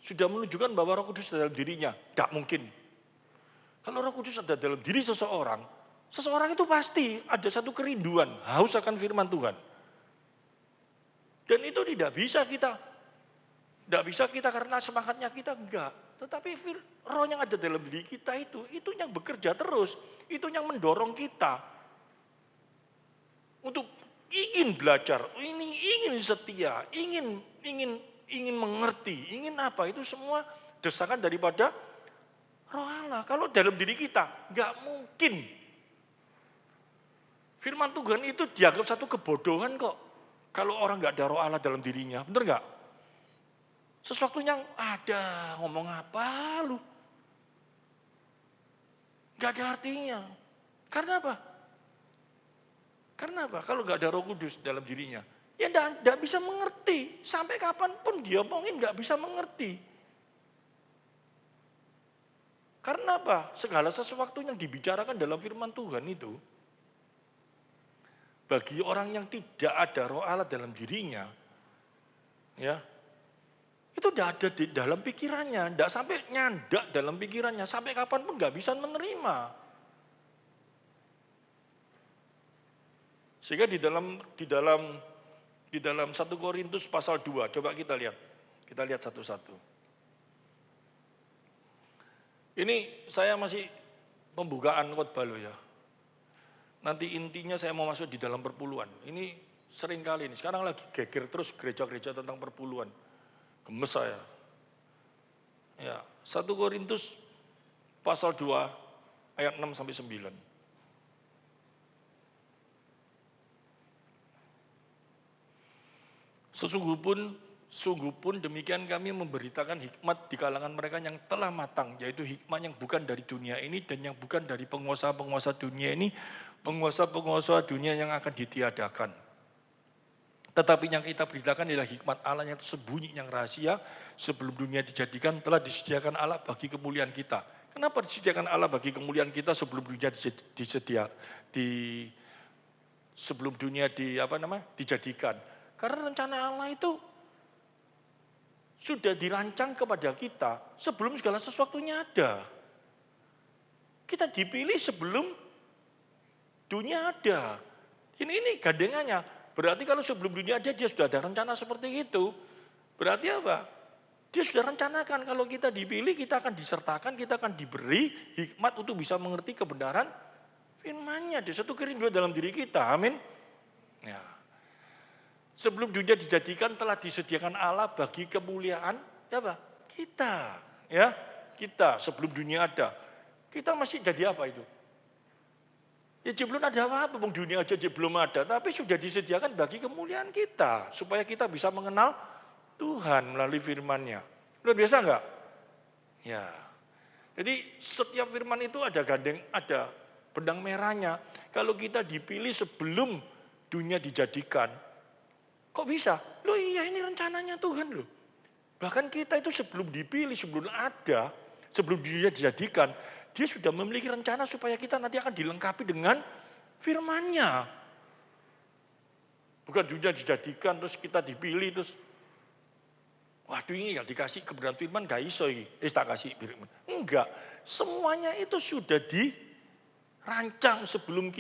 sudah menunjukkan bahwa Roh Kudus ada dalam dirinya. Gak mungkin. Kalau Roh Kudus ada dalam diri seseorang itu pasti ada satu kerinduan, haus akan firman Tuhan. Dan itu tidak bisa kita karena semangatnya kita, enggak. Tetapi roh yang ada dalam diri kita itu yang bekerja terus, itu yang mendorong kita untuk ingin belajar, ingin setia, ingin mengerti, ingin apa, itu semua desakan daripada Roh Allah. Kalau dalam diri kita, enggak mungkin. Firman Tuhan itu dianggap satu kebodohan kok. Kalau orang nggak ada Roh Allah dalam dirinya, bener nggak? Sesuatu yang ada, ngomong apa lu? Nggak ada artinya. Karena apa? Karena apa? Kalau nggak ada Roh Kudus dalam dirinya, ya nggak bisa mengerti. Sampai kapanpun dia omongin nggak bisa mengerti. Karena apa? Segala sesuatu yang dibicarakan dalam firman Tuhan itu, bagi orang yang tidak ada Roh Allah dalam dirinya, ya, itu tidak ada di dalam pikirannya, tidak sampai nyandak dalam pikirannya, sampai kapanpun nggak bisa menerima. Sehingga di dalam 1 Korintus pasal 2, coba kita lihat satu-satu. Ini saya masih pembukaan khotbah loh ya. Nanti intinya saya mau masuk di dalam perpuluhan. Ini sering kali ini. Sekarang lagi geger terus gereja-gereja tentang perpuluhan. Gemes saya. Ya, 1 Korintus pasal 2 ayat 6 sampai 9. Sungguh pun demikian kami memberitakan hikmat di kalangan mereka yang telah matang, yaitu hikmat yang bukan dari dunia ini dan yang bukan dari penguasa-penguasa dunia ini, penguasa-penguasa dunia yang akan ditiadakan. Tetapi yang kita beritakan adalah hikmat Allah yang tersembunyi, yang rahasia, sebelum dunia dijadikan telah disediakan Allah bagi kemuliaan kita. Kenapa disediakan Allah bagi kemuliaan kita sebelum dunia dijadikan? Karena rencana Allah itu sudah dirancang kepada kita sebelum segala sesuatunya ada. Kita dipilih sebelum dunia ada. Ini gandengannya. Berarti kalau sebelum dunia ada, dia sudah ada rencana seperti itu. Berarti apa? Dia sudah rencanakan kalau kita dipilih, kita akan disertakan, kita akan diberi hikmat untuk bisa mengerti kebenaran firman-Nya. Dia satu kerinduan dalam diri kita, amin. Ya. Sebelum dunia dijadikan telah disediakan Allah bagi kemuliaan siapa? Kita. Ya, kita sebelum dunia ada. Kita masih jadi apa itu? Ya belum ada apa-apa, dunia aja belum ada. Tapi sudah disediakan bagi kemuliaan kita. Supaya kita bisa mengenal Tuhan melalui firman-Nya. Luar biasa enggak? Ya. Jadi setiap firman itu ada ada benang merahnya. Kalau kita dipilih sebelum dunia dijadikan, kok bisa? Loh iya, ini rencananya Tuhan loh. Bahkan kita itu sebelum dipilih, sebelum ada, sebelum dunia dijadikan, dia sudah memiliki rencana supaya kita nanti akan dilengkapi dengan firman-Nya. Bukan dunia dijadikan, terus kita dipilih, terus waduh ini ya dikasih kebenaran firman gak iso ini. Tak kasih firman. Enggak, semuanya itu sudah dirancang sebelum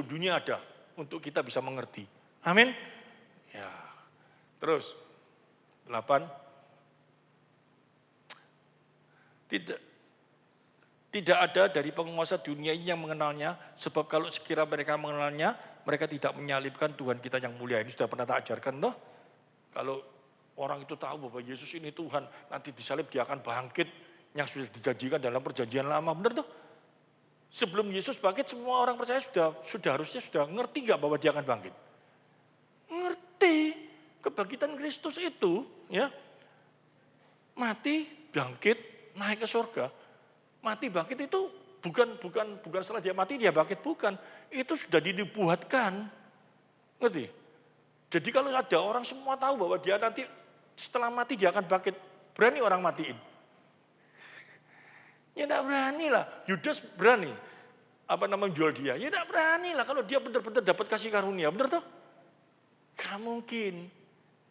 dunia ada. Untuk kita bisa mengerti. Amin. Ya. Terus 8. Tidak ada dari penguasa dunia ini yang mengenalnya, sebab kalau sekira mereka mengenalnya, mereka tidak menyalibkan Tuhan kita yang mulia. Ini sudah pernah tak ajarkan toh? Kalau orang itu tahu bahwa Yesus ini Tuhan, nanti disalib dia akan bangkit, yang sudah dijanjikan dalam perjanjian lama, benar tuh? Sebelum Yesus bangkit, semua orang percaya harusnya sudah ngerti nggak bahwa dia akan bangkit? Ngerti. Kebangkitan Kristus itu, ya, mati, bangkit, naik ke surga. Mati bangkit itu bukan setelah dia mati dia bangkit, bukan. Itu sudah dinubuatkan. Ngerti? Jadi kalau ada orang semua tahu bahwa dia nanti setelah mati dia akan bangkit, berani orang matiin? Ya enggak berani lah. Yudas berani jual dia. Ya enggak berani lah kalau dia benar-benar dapat kasih karunia, benar toh? Gak mungkin.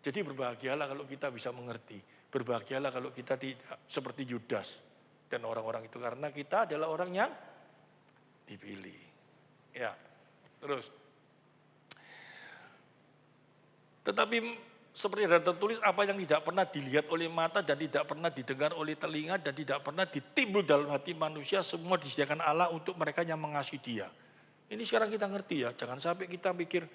Jadi berbahagialah kalau kita bisa mengerti. Berbahagialah kalau kita tidak seperti Yudas dan orang-orang itu, karena kita adalah orang yang dipilih. Ya. Terus tetapi seperti ada tertulis, apa yang tidak pernah dilihat oleh mata dan tidak pernah didengar oleh telinga dan tidak pernah ditimbul dalam hati manusia, semua disediakan Allah untuk mereka yang mengasihi Dia. Ini sekarang kita ngerti ya, jangan sampai kita pikir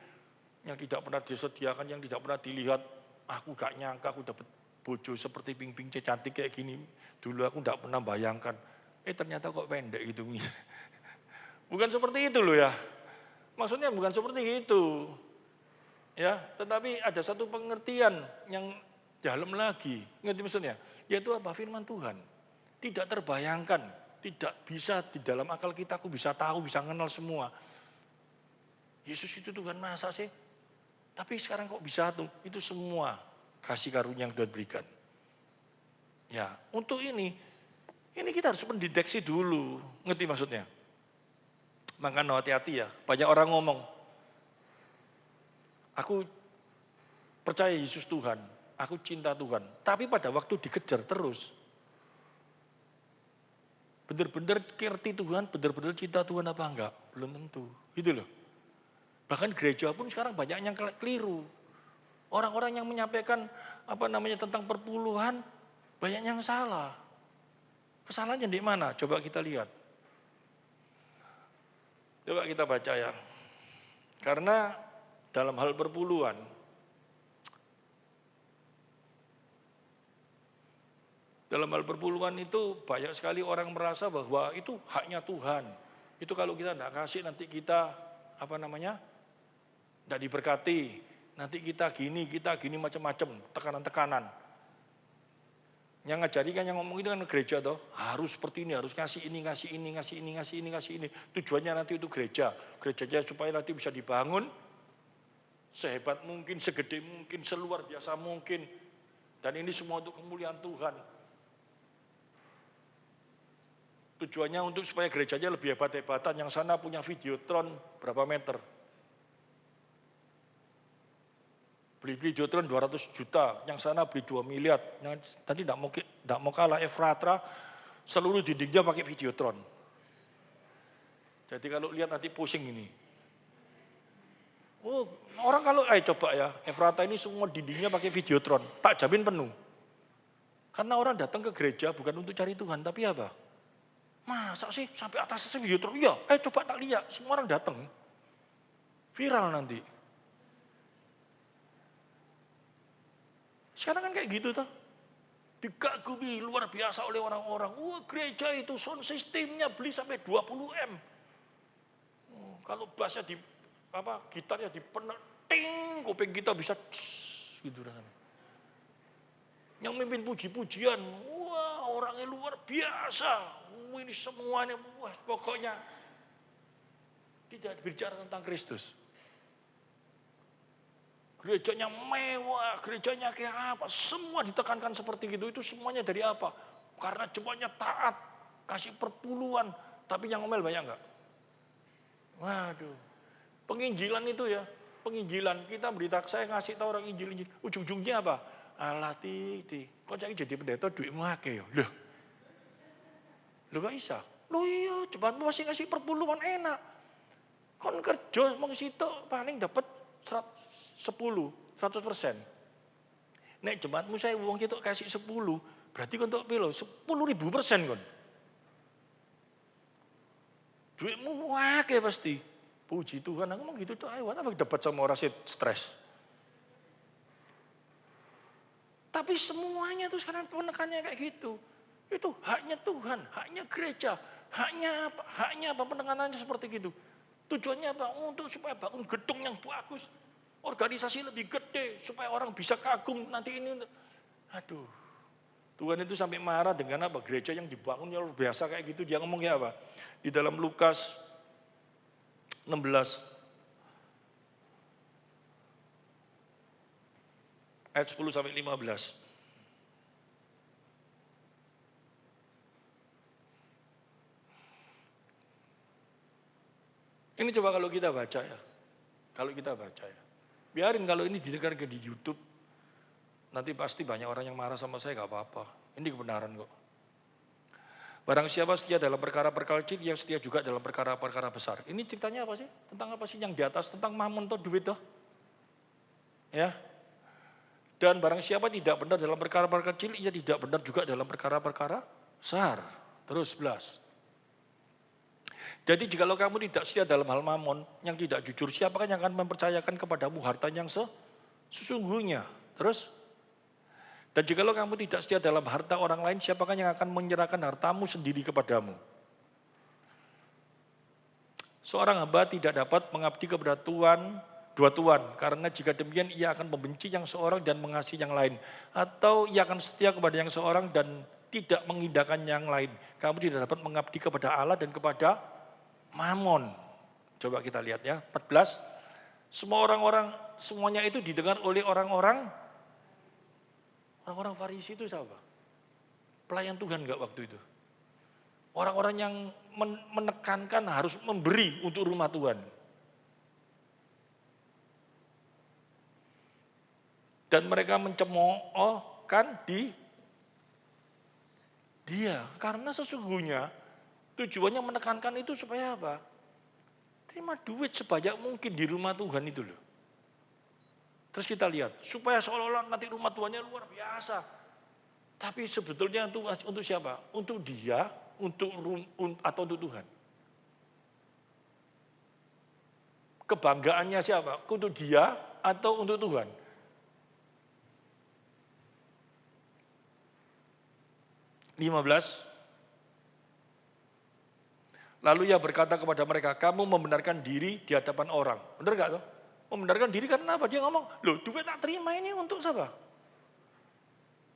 yang tidak pernah disediakan, yang tidak pernah dilihat, aku gak nyangka aku dapat bojo seperti Ping-Ping cantik kayak gini. Dulu aku gak pernah bayangkan, ternyata kok pendek hidungnya. Bukan seperti itu loh ya. Maksudnya bukan seperti itu. Ya, tetapi ada satu pengertian yang dalam lagi, ngerti maksudnya? Yaitu apa? Firman Tuhan. Tidak terbayangkan, tidak bisa di dalam akal kita, aku bisa tahu, bisa kenal semua. Yesus itu Tuhan, masa sih? Tapi sekarang kok bisa tuh? Itu semua kasih karunia yang Tuhan berikan. Ya, untuk ini kita harus mendeteksi dulu, ngerti maksudnya? Makanya hati-hati ya, banyak orang ngomong, aku percaya Yesus Tuhan, aku cinta Tuhan. Tapi pada waktu dikejar terus, benar-benar ngerti Tuhan, benar-benar cinta Tuhan apa enggak? Belum tentu, gitu loh. Bahkan gereja pun sekarang banyak yang keliru. Orang-orang yang menyampaikan tentang perpuluhan, banyak yang salah. Kesalahannya di mana? Coba kita lihat. Coba kita baca ya. Karena dalam hal perpuluhan, itu banyak sekali orang merasa bahwa itu haknya Tuhan. Itu kalau kita tidak kasih nanti kita tidak diberkati. Nanti kita gini macam-macam, tekanan-tekanan. Yang ngajari kan, yang ngomong itu kan gereja toh, harus seperti ini, harus ngasih ini. Tujuannya nanti itu gerejanya supaya nanti bisa dibangun sehebat mungkin, segede mungkin, seluar biasa mungkin. Dan ini semua untuk kemuliaan Tuhan. Tujuannya untuk supaya gerejanya lebih hebat-hebatan, yang sana punya videotron berapa meter. Beli videotron 200 juta, yang sana beli 2 miliar. Nanti tidak mau kalah Efratra, seluruh dindingnya pakai videotron. Jadi kalau lihat nanti pusing ini. Oh, orang kalau, coba ya, Efrata ini semua dindingnya pakai videotron, tak jamin penuh. Karena orang datang ke gereja bukan untuk cari Tuhan, tapi apa? Masa sih sampai atasnya videotron? Iya, coba tak lihat, semua orang datang. Viral nanti. Sekarang kan kayak gitu tuh. Dikagumi luar biasa oleh orang-orang. Wah, gereja itu sound systemnya beli sampai 20 M. Kalau bassnya di gitarnya dipeneting, kuping kita bisa gitu rasanya. Yang mimpin puji-pujian, wah orangnya luar biasa. Ini semuanya, wah pokoknya tidak bicara tentang Kristus. Gerejanya mewah, gerejanya kayak apa, semua ditekankan seperti itu semuanya dari apa? Karena jemaatnya taat, kasih perpuluhan, tapi yang ngomel banyak enggak? Waduh, penginjilan itu ya, penginjilan kita saya ngasih tahu orang injil, ujung-ujungnya apa? Alah kok jadi pendeta duitmu akeh ya? Loh gak bisa? Loh iya, jemaatmu masih ngasih perpuluhan enak. Kon kerja mong sitok paling dapat 100%. Nek jemaatmu saya uang kita kasih 10, berarti kon tok piro? 10.000% kon. Duitmu akeh pasti. Puji Tuhan, aku ngomong gitu tuh, ayo apa dapat sama orang stres. Tapi semuanya tuh sekarang penekannya kayak gitu. Itu haknya Tuhan, haknya gereja, haknya apa? Haknya apa penekanannya seperti gitu. Tujuannya apa? Untuk supaya bangun gedung yang bagus, organisasi lebih gede, supaya orang bisa kagum nanti ini. Aduh, Tuhan itu sampai marah dengan apa? Gereja yang dibangunnya luar biasa kayak gitu. Dia ngomongnya apa? Di dalam Lukas 16 ayat 10 sampai 15. Ini coba kalau kita baca ya. Kalau kita baca ya. Biarin kalau ini didengar di YouTube, nanti pasti banyak orang yang marah sama saya, gak apa-apa. Ini kebenaran kok. Barang siapa setia dalam perkara-perkara kecil, yang setia juga dalam perkara-perkara besar. Ini ceritanya apa sih? Tentang apa sih yang di atas? Tentang mamon atau duit toh? Ya. Dan barang siapa tidak benar dalam perkara-perkara kecil, ia tidak benar juga dalam perkara-perkara besar. Terus 11. Jadi jikalau kamu tidak setia dalam hal mamon, yang tidak jujur, siapakah yang akan mempercayakan kepadamu harta yang sesungguhnya? Terus? Dan jikalau kamu tidak setia dalam harta orang lain, siapakah yang akan menyerahkan hartamu sendiri kepadamu? Seorang hamba tidak dapat mengabdi kepada dua tuan, karena jika demikian ia akan membenci yang seorang dan mengasihi yang lain. Atau ia akan setia kepada yang seorang dan tidak mengindahkan yang lain. Kamu tidak dapat mengabdi kepada Allah dan kepada mamon. Coba kita lihat ya, 14. Semuanya itu didengar oleh orang-orang Farisi itu siapa? Pelayan Tuhan enggak waktu itu? Orang-orang yang menekankan harus memberi untuk rumah Tuhan. Dan mereka mencemoohkan dia. Karena sesungguhnya tujuannya menekankan itu supaya apa? Terima duit sebanyak mungkin di rumah Tuhan itu loh. Terus kita lihat, supaya seolah-olah nanti rumah Tuhannya luar biasa. Tapi sebetulnya itu untuk siapa? Untuk dia, atau untuk Tuhan? Kebanggaannya siapa? Untuk dia atau untuk Tuhan? Lalu ia berkata kepada mereka, kamu membenarkan diri di hadapan orang. Benar gak tuh? Membenarkan diri karena apa? Dia ngomong, loh duit tak terima ini untuk siapa?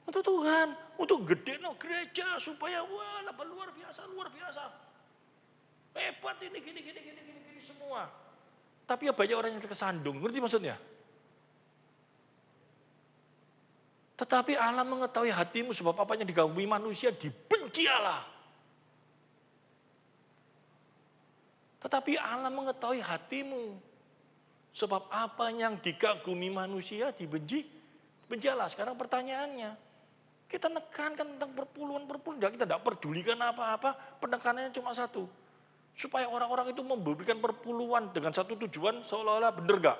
Untuk Tuhan, untuk gede gereja supaya wah luar biasa. Hebat ini gini semua. Tapi ya banyak orang yang tersandung, ngerti maksudnya? Tetapi Allah mengetahui hatimu sebab apa yang digabungi manusia dibenci Allah. Tetapi Allah mengetahui hatimu. Sebab apa yang dikagumi manusia dibenci Allah. Sekarang pertanyaannya, kita nekankan tentang perpuluhan, kita tidak pedulikan apa-apa, penekanannya cuma satu. Supaya orang-orang itu memberikan perpuluhan dengan satu tujuan seolah-olah benar gak?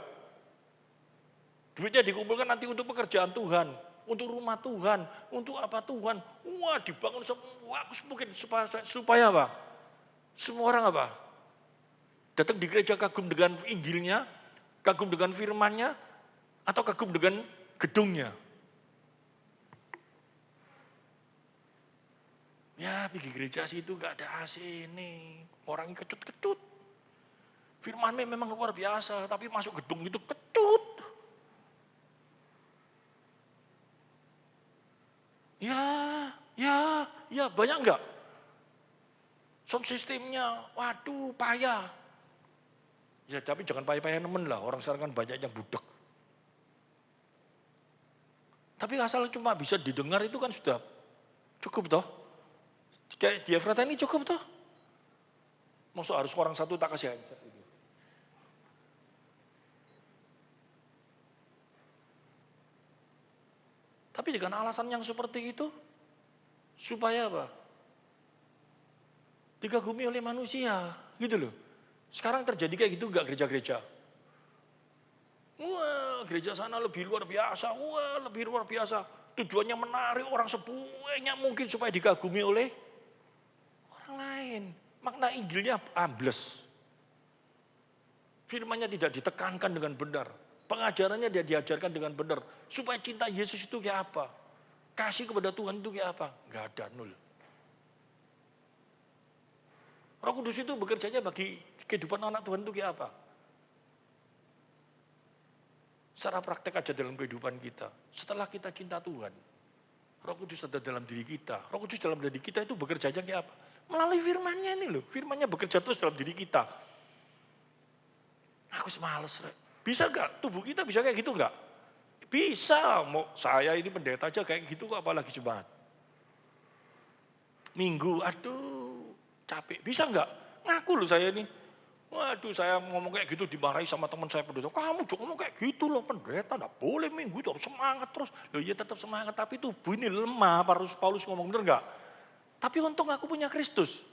Duitnya dikumpulkan nanti untuk pekerjaan Tuhan, untuk rumah Tuhan, untuk apa Tuhan. Wah, dibangun semua mungkin supaya apa? Semua orang apa? Datang di gereja kagum dengan Injilnya, kagum dengan firman-Nya, atau kagum dengan gedungnya. Ya, pergi gereja situ gak ada AC ini, orangnya kecut-kecut. Firman-Nya memang luar biasa, tapi masuk gedung itu kecut. Ya, banyak enggak? Sound systemnya, waduh, payah. Ya, tapi jangan payah-payah nemen lah, orang sekarang kan banyak yang budek. Tapi asal cuma bisa didengar itu kan sudah cukup toh. Kayak diafragma ini cukup toh. Maksud harus orang satu tak kasih headset gitu. Tapi dengan alasan yang seperti itu, supaya apa? Dikagumi oleh manusia, gitu loh. Sekarang terjadi kayak gitu enggak gereja-gereja? Wah, gereja sana lebih luar biasa, wah lebih luar biasa. Tujuannya menarik orang sebanyak mungkin supaya dikagumi oleh orang lain. Makna Injilnya ambles. Firman-Nya tidak ditekankan dengan benar. Pengajarannya dia diajarkan dengan benar. Supaya cinta Yesus itu kayak apa? Kasih kepada Tuhan itu kayak apa? Enggak ada, nol. Roh Kudus itu bekerjanya bagi kehidupan anak Tuhan itu kayak apa? Secara praktek aja dalam kehidupan kita. Setelah kita cinta Tuhan, Roh Kudus ada dalam diri kita. Roh Kudus dalam diri kita itu bekerjanya kayak apa? Melalui firman-Nya ini loh. Firman-Nya bekerja terus dalam diri kita. Aku semales. Bisa enggak? Tubuh kita bisa kayak gitu enggak? Bisa. Mau saya ini pendeta aja kayak gitu kok, apalagi Jumat. Minggu, aduh capek. Bisa enggak? Ngaku loh saya ini. Waduh, saya ngomong kayak gitu dimarahi sama teman saya pendeta. Kamu juga ngomong kayak gitu loh, pendeta enggak boleh minggu itu harus semangat terus. Loh iya tetap semangat, tapi tubuh ini lemah. Paulus ngomong bener enggak? Tapi untung aku punya Kristus.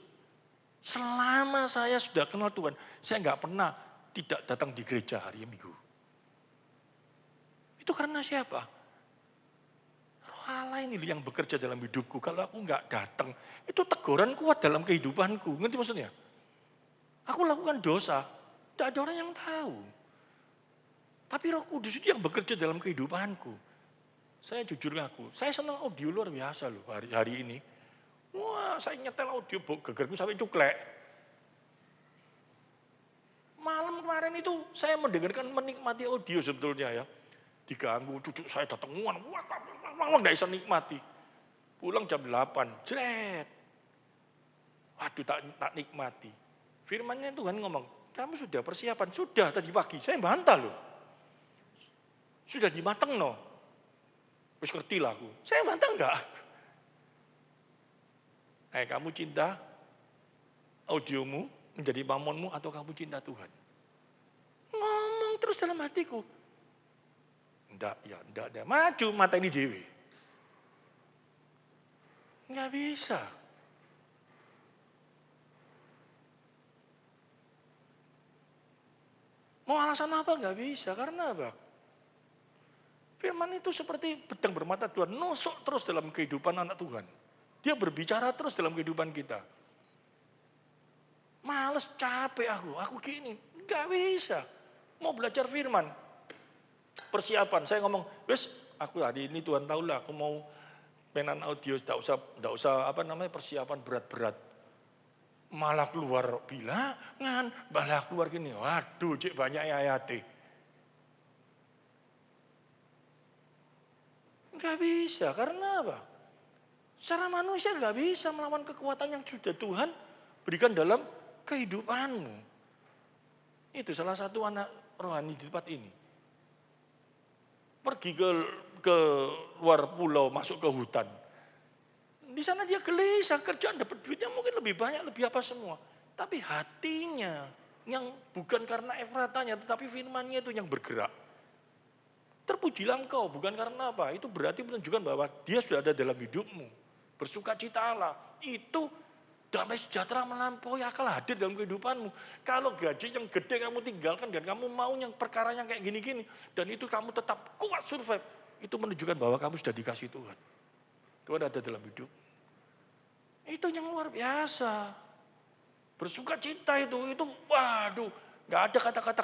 Selama saya sudah kenal Tuhan, saya enggak pernah tidak datang di gereja hari Minggu. Itu karena siapa? Roh Allah ini yang bekerja dalam hidupku. Kalau aku enggak datang, itu teguran kuat dalam kehidupanku. Ngerti maksudnya? Aku lakukan dosa, tidak ada orang yang tahu. Tapi Roh Kudus itu yang bekerja dalam kehidupanku. Saya jujur ngaku, saya senang audio luar biasa loh hari ini. Wah, saya nyetel audio gegerku sampai cuklek. Malam kemarin itu saya mendengarkan menikmati audio sebetulnya ya. Diganggu, cucu saya datanguan, wah nggak bisa nikmati. Pulang jam 8, jret. Waduh tak nikmati. Firman-Nya Tuhan ngomong, kamu sudah persiapan? Sudah tadi pagi, saya bantah loh. Sudah dimateng no. Wis ngerti lah aku. Saya bantah enggak? Kamu cinta audiomu menjadi mamonmu atau kamu cinta Tuhan? Ngomong terus dalam hatiku. Enggak. Maju mata ini dewi. Enggak bisa. Mau alasan apa? Enggak bisa. Karena apa? Firman itu seperti pedang bermata dua, nusuk terus dalam kehidupan anak Tuhan. Dia berbicara terus dalam kehidupan kita. Males, capek aku gini. Enggak bisa. Mau belajar firman. Persiapan, saya ngomong, wes aku hari ini Tuhan tahu lah, aku mau penan audio, enggak usah persiapan berat-berat. Malah keluar bilangan, malah keluar gini, waduh cik banyak ayatnya. Enggak bisa, karena apa? Secara manusia enggak bisa melawan kekuatan yang sudah Tuhan berikan dalam kehidupanmu. Itu salah satu anak rohani di tempat ini. Pergi ke luar pulau, masuk ke hutan. Di sana dia gelisah, kerjaan dapat duitnya mungkin lebih banyak, lebih apa semua. Tapi hatinya yang bukan karena efratanya, tetapi firman-Nya itu yang bergerak. Terpujilah engkau, bukan karena apa? Itu berarti menunjukkan bahwa dia sudah ada dalam hidupmu. Bersukacitalah. Itu Damai sejahtera melampaui akal hadir dalam kehidupanmu. Kalau gaji yang gede kamu tinggalkan dan kamu mau yang perkara yang kayak gini-gini. Dan itu kamu tetap kuat survive. Itu menunjukkan bahwa kamu sudah dikasih Tuhan. Tuhan ada dalam hidup. Itu yang luar biasa. Bersuka cita itu waduh. Gak ada kata-kata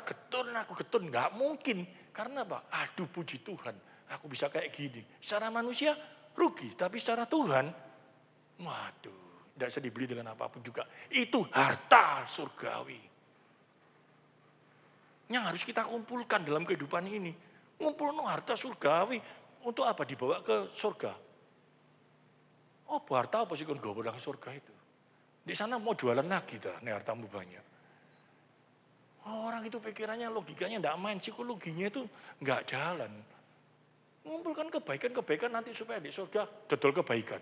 aku getun. Gak mungkin. Karena apa? Aduh puji Tuhan. Aku bisa kayak gini. Secara manusia rugi. Tapi secara Tuhan, waduh. Tidak bisa dibeli dengan apapun juga. Itu harta surgawi. Yang harus kita kumpulkan dalam kehidupan ini. Ngumpulkan harta surgawi. Untuk apa? Dibawa ke surga. Oh, harta apa sih kan gak boleh surga itu? Di sana mau jualan lagi dah, nih hartamu banyak. Orang itu pikirannya, logikanya tidak main, psikologinya itu nggak jalan. Ngumpulkan kebaikan-kebaikan nanti supaya di surga dodol kebaikan.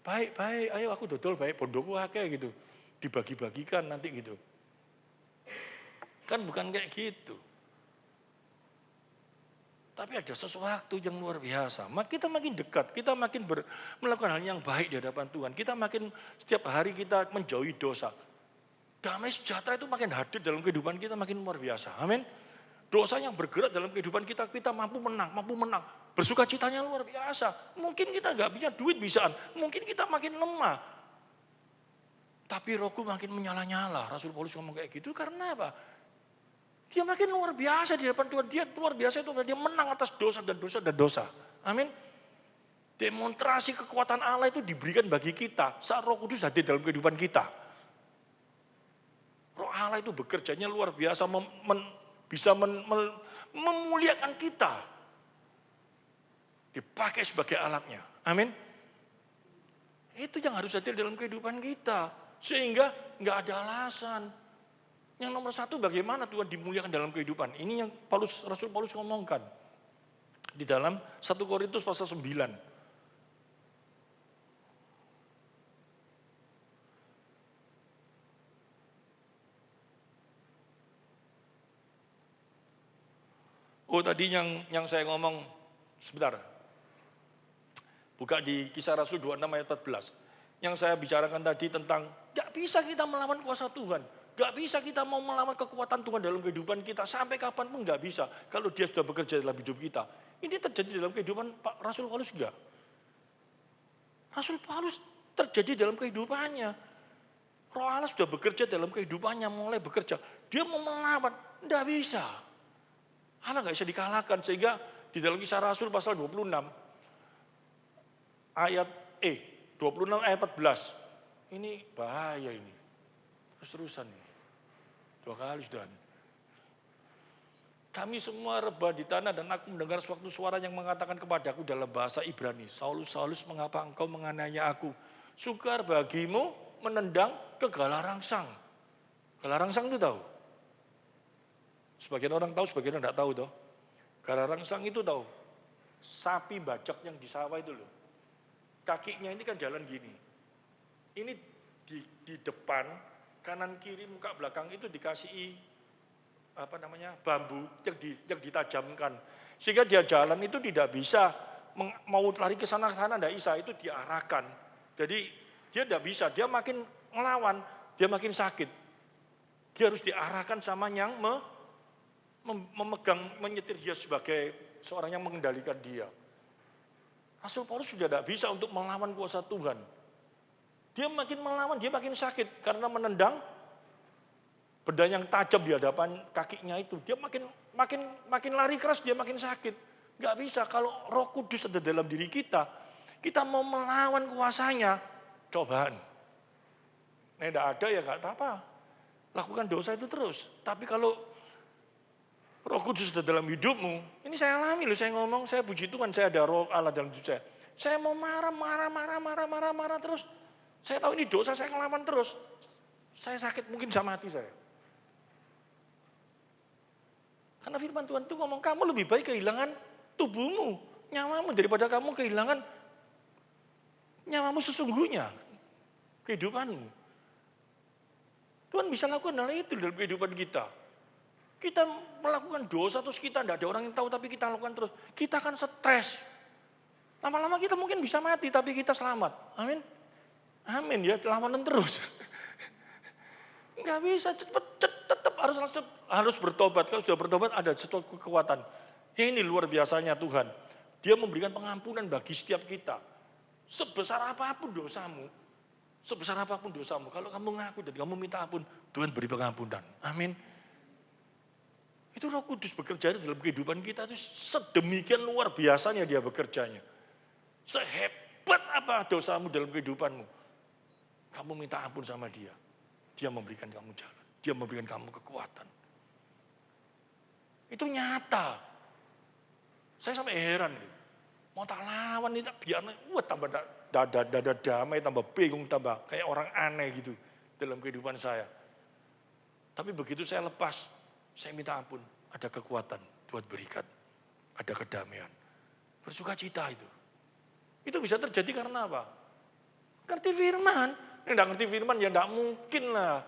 Baik, ayo aku dodol baik, pondokku akeh gitu. Dibagi-bagikan nanti gitu. Kan bukan kayak gitu. Tapi ada sesuatu yang luar biasa. Kita makin dekat, kita makin melakukan hal yang baik di hadapan Tuhan. Kita makin setiap hari kita menjauhi dosa. Damai sejahtera itu makin hadir dalam kehidupan kita makin luar biasa. Amin. Dosa yang bergerak dalam kehidupan kita mampu menang. Bersuka citanya luar biasa. Mungkin kita nggak punya duit bisaan. Mungkin kita makin lemah. Tapi rohku makin menyala-nyala. Rasul Paulus ngomong kayak gitu karena apa? Dia makin luar biasa di hadapan Tuhan. Dia luar biasa itu dia menang atas dosa dan dosa. Amin. Demonstrasi kekuatan Allah itu diberikan bagi kita saat Roh Kudus hadir dalam kehidupan kita. Roh Allah itu bekerjanya luar biasa bisa memuliakan kita. Dipakai sebagai alatnya. Amin. Itu yang harus hadir dalam kehidupan kita. Sehingga nggak ada alasan. Yang nomor satu bagaimana Tuhan dimuliakan dalam kehidupan. Ini yang Rasul Paulus ngomongkan. Di dalam 1 Korintus pasal 9. Oh tadi yang saya ngomong, sebentar. Buka di Kisah Rasul 26 ayat 14. Yang saya bicarakan tadi tentang gak bisa kita melawan kuasa Tuhan. Gak bisa kita mau melawan kekuatan Tuhan dalam kehidupan kita. Sampai kapanpun gak bisa. Kalau dia sudah bekerja dalam hidup kita. Ini terjadi dalam kehidupan Rasul Paulus enggak? Rasul Paulus terjadi dalam kehidupannya. Roh Allah sudah bekerja dalam kehidupannya. Mulai bekerja. Dia mau melawan. Gak bisa. Allah gak bisa dikalahkan. Sehingga di dalam Kisah Rasul pasal 26. Ayat 26 ayat 14. Ini bahaya ini. Terus-terusan ini. 2 kali sudah. Kami semua rebah di tanah dan aku mendengar suatu suara yang mengatakan kepadaku dalam bahasa Ibrani. Saulus, Saulus, mengapa engkau menganiaya aku? Sukar bagimu menendang ke galarangsang. Galarangsang itu tahu? Sebagian orang tahu, sebagian orang tidak tahu toh. Galarangsang itu tahu. Sapi bajak yang di sawah itu loh. Kakinya ini kan jalan gini. Ini di depan, kanan kiri muka belakang itu dikasih bambu yang ditajamkan. Sehingga dia jalan itu tidak bisa mau lari ke sana tidak bisa, itu diarahkan. Jadi dia tidak bisa, dia makin melawan, dia makin sakit. Dia harus diarahkan sama yang memegang, menyetir dia sebagai seorang yang mengendalikan dia. Rasul Paulus sudah tidak bisa untuk melawan kuasa Tuhan. Dia makin melawan, dia makin sakit karena menendang benda yang tajam di hadapan kakinya itu. Dia makin lari keras, dia makin sakit. Gak bisa kalau Roh Kudus ada dalam diri kita mau melawan kuasanya, cobaan. Nah, tidak ada ya gak apa-apa. Lakukan dosa itu terus. Tapi kalau Roh Kudus ada dalam hidupmu, ini saya alami loh, saya ngomong, saya puji Tuhan, saya ada Roh Allah dalam hidup saya. Saya mau marah terus. Saya tahu ini dosa, saya ngelawan terus. Saya sakit, mungkin bisa mati saya. Karena firman Tuhan itu ngomong, kamu lebih baik kehilangan tubuhmu, nyawamu, daripada kamu kehilangan nyawamu sesungguhnya, kehidupanmu. Tuhan bisa lakukan hal itu dalam kehidupan kita. Kita melakukan dosa terus kita tidak ada orang yang tahu tapi kita lakukan terus. Kita akan stres. Lama-lama kita mungkin bisa mati tapi kita selamat. Amin. Amin ya, lawanan terus. Nggak bisa, tetap harus bertobat. Kalau sudah bertobat ada satu kekuatan. Ini luar biasanya Tuhan. Dia memberikan pengampunan bagi setiap kita. Sebesar apapun dosamu, kalau kamu ngaku dan kamu minta ampun, Tuhan beri pengampunan. Amin. Itu Roh Kudus bekerja dalam kehidupan kita itu sedemikian luar biasanya dia bekerjanya. Sehebat apa dosamu dalam kehidupanmu, kamu minta ampun sama dia. Dia memberikan kamu jalan. Dia memberikan kamu kekuatan. Itu nyata. Saya sampai heran. Mau tak lawan ini, biar tambah dada damai, tambah bingung, tambah kayak orang aneh gitu dalam kehidupan saya. Tapi begitu saya lepas, saya minta ampun. Ada kekuatan Tuhan berikan. Ada kedamaian. Bersuka cita itu. Itu bisa terjadi karena apa? Ngerti firman. Nggak ngerti firman ya nggak mungkin lah.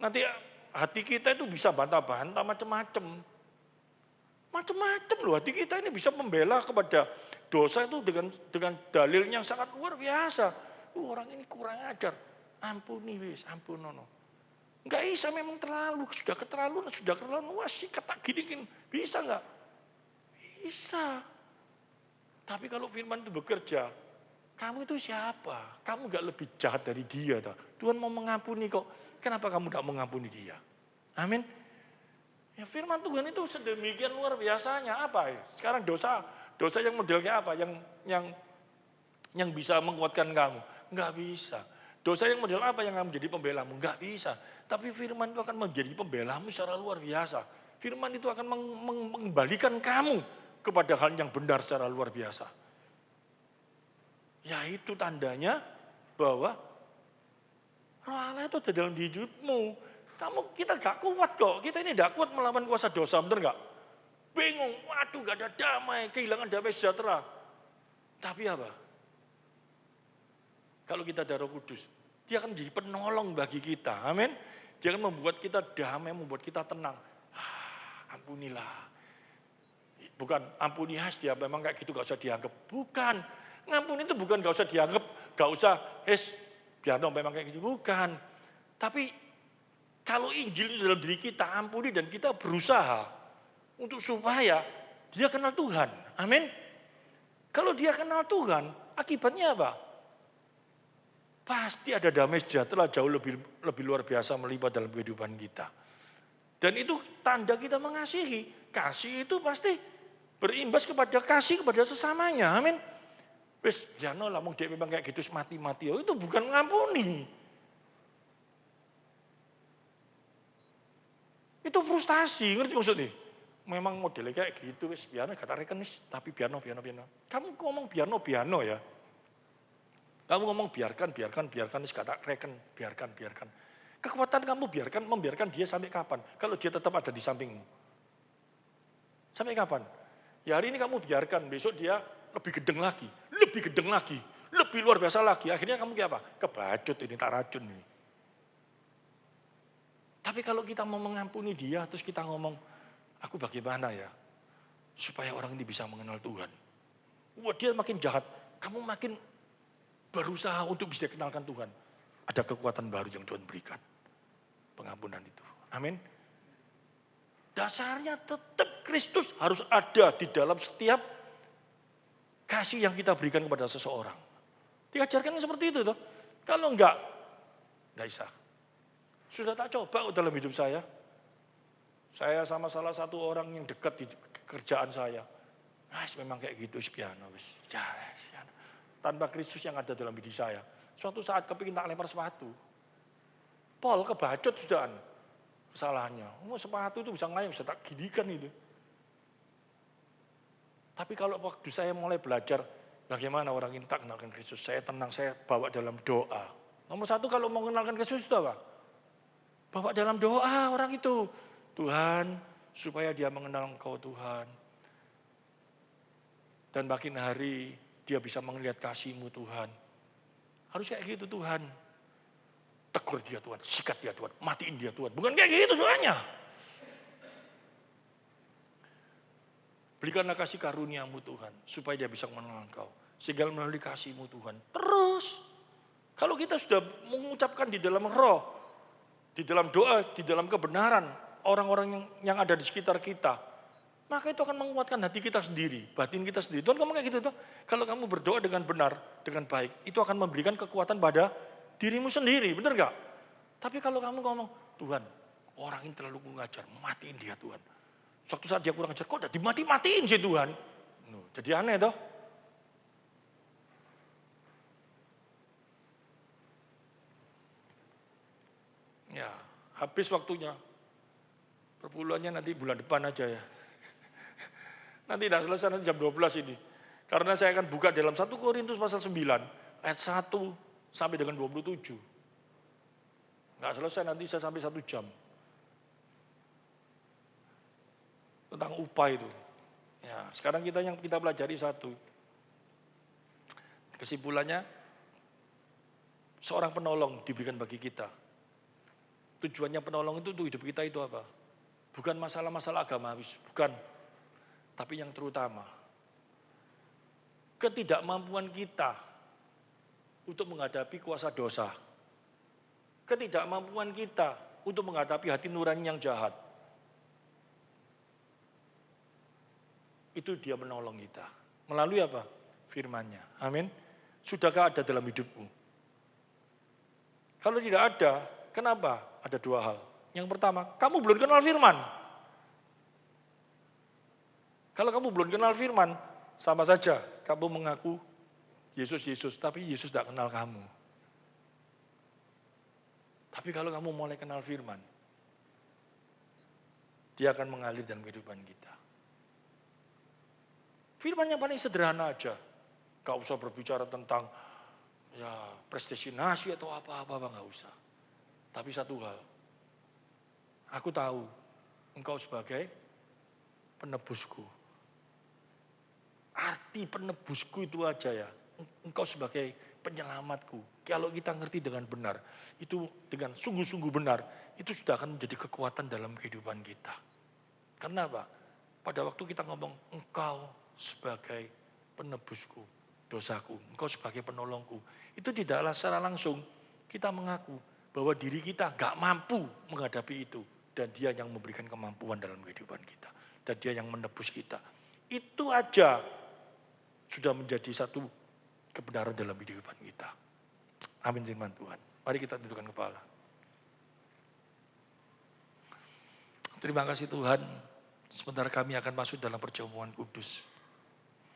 Nanti hati kita itu bisa bantah-bantah macam-macam. Macam-macam loh, hati kita ini bisa membela kepada dosa itu dengan dalil yang sangat luar biasa. Orang ini kurang ajar. Ampuni wis, ampunono. Enggak bisa memang terlalu, sudah keterlaluan, wah sikat tak gini, bisa enggak? Bisa. Tapi kalau firman itu bekerja, kamu itu siapa? Kamu enggak lebih jahat dari dia. Tuhan mau mengampuni kok. Kenapa kamu enggak mengampuni dia? Amin. Ya, firman Tuhan itu sedemikian luar biasanya. Apa ya? Sekarang dosa yang modelnya apa? Yang bisa menguatkan kamu? Enggak bisa. Dosa yang model apa yang akan menjadi pembelamu? Enggak bisa. Tapi firman itu akan menjadi pembelamu secara luar biasa. Firman itu akan mengembalikan kamu kepada hal yang benar secara luar biasa. Ya itu tandanya bahwa Roh Allah itu ada dalam hidupmu. Kita gak kuat kok. Kita ini gak kuat melawan kuasa dosa, benar gak? Bingung, waduh gak ada damai, kehilangan damai sejahtera. Tapi apa? Kalau kita ada Roh Kudus, dia akan menjadi penolong bagi kita. Amin. Dia akan membuat kita damai, membuat kita tenang. Ampunilah. Bukan ampuni dia memang kayak gitu gak usah dianggap. Bukan. Ngampuni itu bukan gak usah dianggap, gak usah, biar dong memang kayak gitu. Bukan. Tapi kalau Injil itu dalam diri kita, ampuni dan kita berusaha untuk supaya dia kenal Tuhan. Amin. Kalau dia kenal Tuhan, akibatnya apa? Pasti ada damai sejahtera jauh lebih luar biasa melipat dalam kehidupan kita. Dan itu tanda kita mengasihi. Kasih itu pasti berimbas kepada kasih kepada sesamanya. Amin. Wis, jano lah mau dia memang kayak gitu mati-mati. Oh, itu bukan mengampuni. Itu frustasi, ngerti maksudnya? Memang modelnya kayak gitu, wis biarno kata rekenis, tapi biarno. Kamu ngomong biarno ya. Kamu ngomong biarkan, wis kata reken, biarkan. Kekuatan kamu membiarkan dia sampai kapan? Kalau dia tetap ada di sampingmu. Sampai kapan? Ya hari ini kamu biarkan, besok dia lebih gedeng lagi, lebih luar biasa lagi. Akhirnya kamu kayak apa? Kebacut ini, tak racun ini. Tapi kalau kita mau mengampuni dia, terus kita ngomong, aku bagaimana ya? Supaya orang ini bisa mengenal Tuhan. Wah dia makin jahat, kamu makin berusaha untuk bisa kenalkan Tuhan. Ada kekuatan baru yang Tuhan berikan. Pengampunan itu. Amin. Dasarnya tetap Kristus harus ada di dalam setiap kasih yang kita berikan kepada seseorang. Diajarkan seperti itu toh. Kalau enggak bisa. Sudah tak coba dalam hidup saya. Saya sama salah satu orang yang dekat di kerjaan saya. Memang kayak gitu piano. Tanpa Kristus yang ada dalam diri saya. Suatu saat kepingin tak lempar sepatu. Pol kebacut sudah kesalahannya. Sepatu itu bisa ngayang, bisa tak gidikan itu. Tapi kalau waktu saya mulai belajar bagaimana orang ini tak kenalkan Kristus. Saya tenang, saya bawa dalam doa. Nomor satu kalau mau kenalkan Kristus itu apa? Bawa dalam doa orang itu. Tuhan, supaya dia mengenal Engkau Tuhan. Dan makin hari dia bisa melihat kasih-Mu Tuhan. Harus kayak gitu Tuhan. Tegur dia Tuhan, sikat dia Tuhan, matiin dia Tuhan. Bukan kayak gitu doanya. Berikanlah kasih karunia-Mu Tuhan, supaya dia bisa mengenal Engkau. Sehingga melalui kasih-Mu Tuhan, terus Kalau kita sudah mengucapkan di dalam roh, di dalam doa, di dalam kebenaran, orang-orang yang ada di sekitar kita, maka itu akan menguatkan hati kita sendiri, batin kita sendiri. Tuhan ngomong kayak gitu tuh. Kalau kamu berdoa dengan benar, dengan baik, itu akan memberikan kekuatan pada dirimu sendiri, benar gak? Tapi kalau kamu ngomong, Tuhan, orang ini terlalu mengajar, matiin dia Tuhan. Suatu saat dia kurang ajar, kok udah dimati-matiin sih Tuhan? Jadi aneh toh. Ya, habis waktunya. Perpuluhannya nanti bulan depan aja ya. Nanti tidak selesai nanti jam 12 ini. Karena saya akan buka dalam 1 Korintus pasal 9, ayat 1 sampai dengan 27. Nggak selesai nanti saya sampai 1 jam. Tentang upah itu. Ya, sekarang yang kita pelajari satu. Kesimpulannya, seorang penolong diberikan bagi kita. Tujuannya penolong itu untuk hidup kita itu apa? Bukan masalah-masalah agamawi, bukan. Tapi yang terutama, ketidakmampuan kita untuk menghadapi kuasa dosa. Ketidakmampuan kita untuk menghadapi hati nurani yang jahat. Itu dia menolong kita. Melalui apa? Firman-Nya. Amin. Sudahkah ada dalam hidupmu? Kalau tidak ada, kenapa? Ada 2 hal. Yang pertama, kamu belum kenal firman. Kalau kamu belum kenal firman, sama saja kamu mengaku Yesus, tapi Yesus tidak kenal kamu. Tapi kalau kamu mulai kenal firman, dia akan mengalir dalam kehidupan kita. Firman yang paling sederhana aja. Gak usah berbicara tentang prestasi atau apa-apa, gak usah. Tapi satu hal, aku tahu engkau sebagai penebusku. Arti penebusku itu aja ya, engkau sebagai penyelamatku. Kalau kita ngerti dengan benar, itu dengan sungguh-sungguh benar, itu sudah akan menjadi kekuatan dalam kehidupan kita. Karena apa? Pada waktu kita ngomong, engkau sebagai penebusku, dosaku, engkau sebagai penolongku. Itu tidaklah secara langsung kita mengaku bahwa diri kita gak mampu menghadapi itu. Dan dia yang memberikan kemampuan dalam kehidupan kita. Dan dia yang menebus kita. Itu aja sudah menjadi satu kebenaran dalam kehidupan kita. Amin firman Tuhan. Mari kita tundukkan kepala. Terima kasih Tuhan. Sebentar kami akan masuk dalam perjamuan kudus.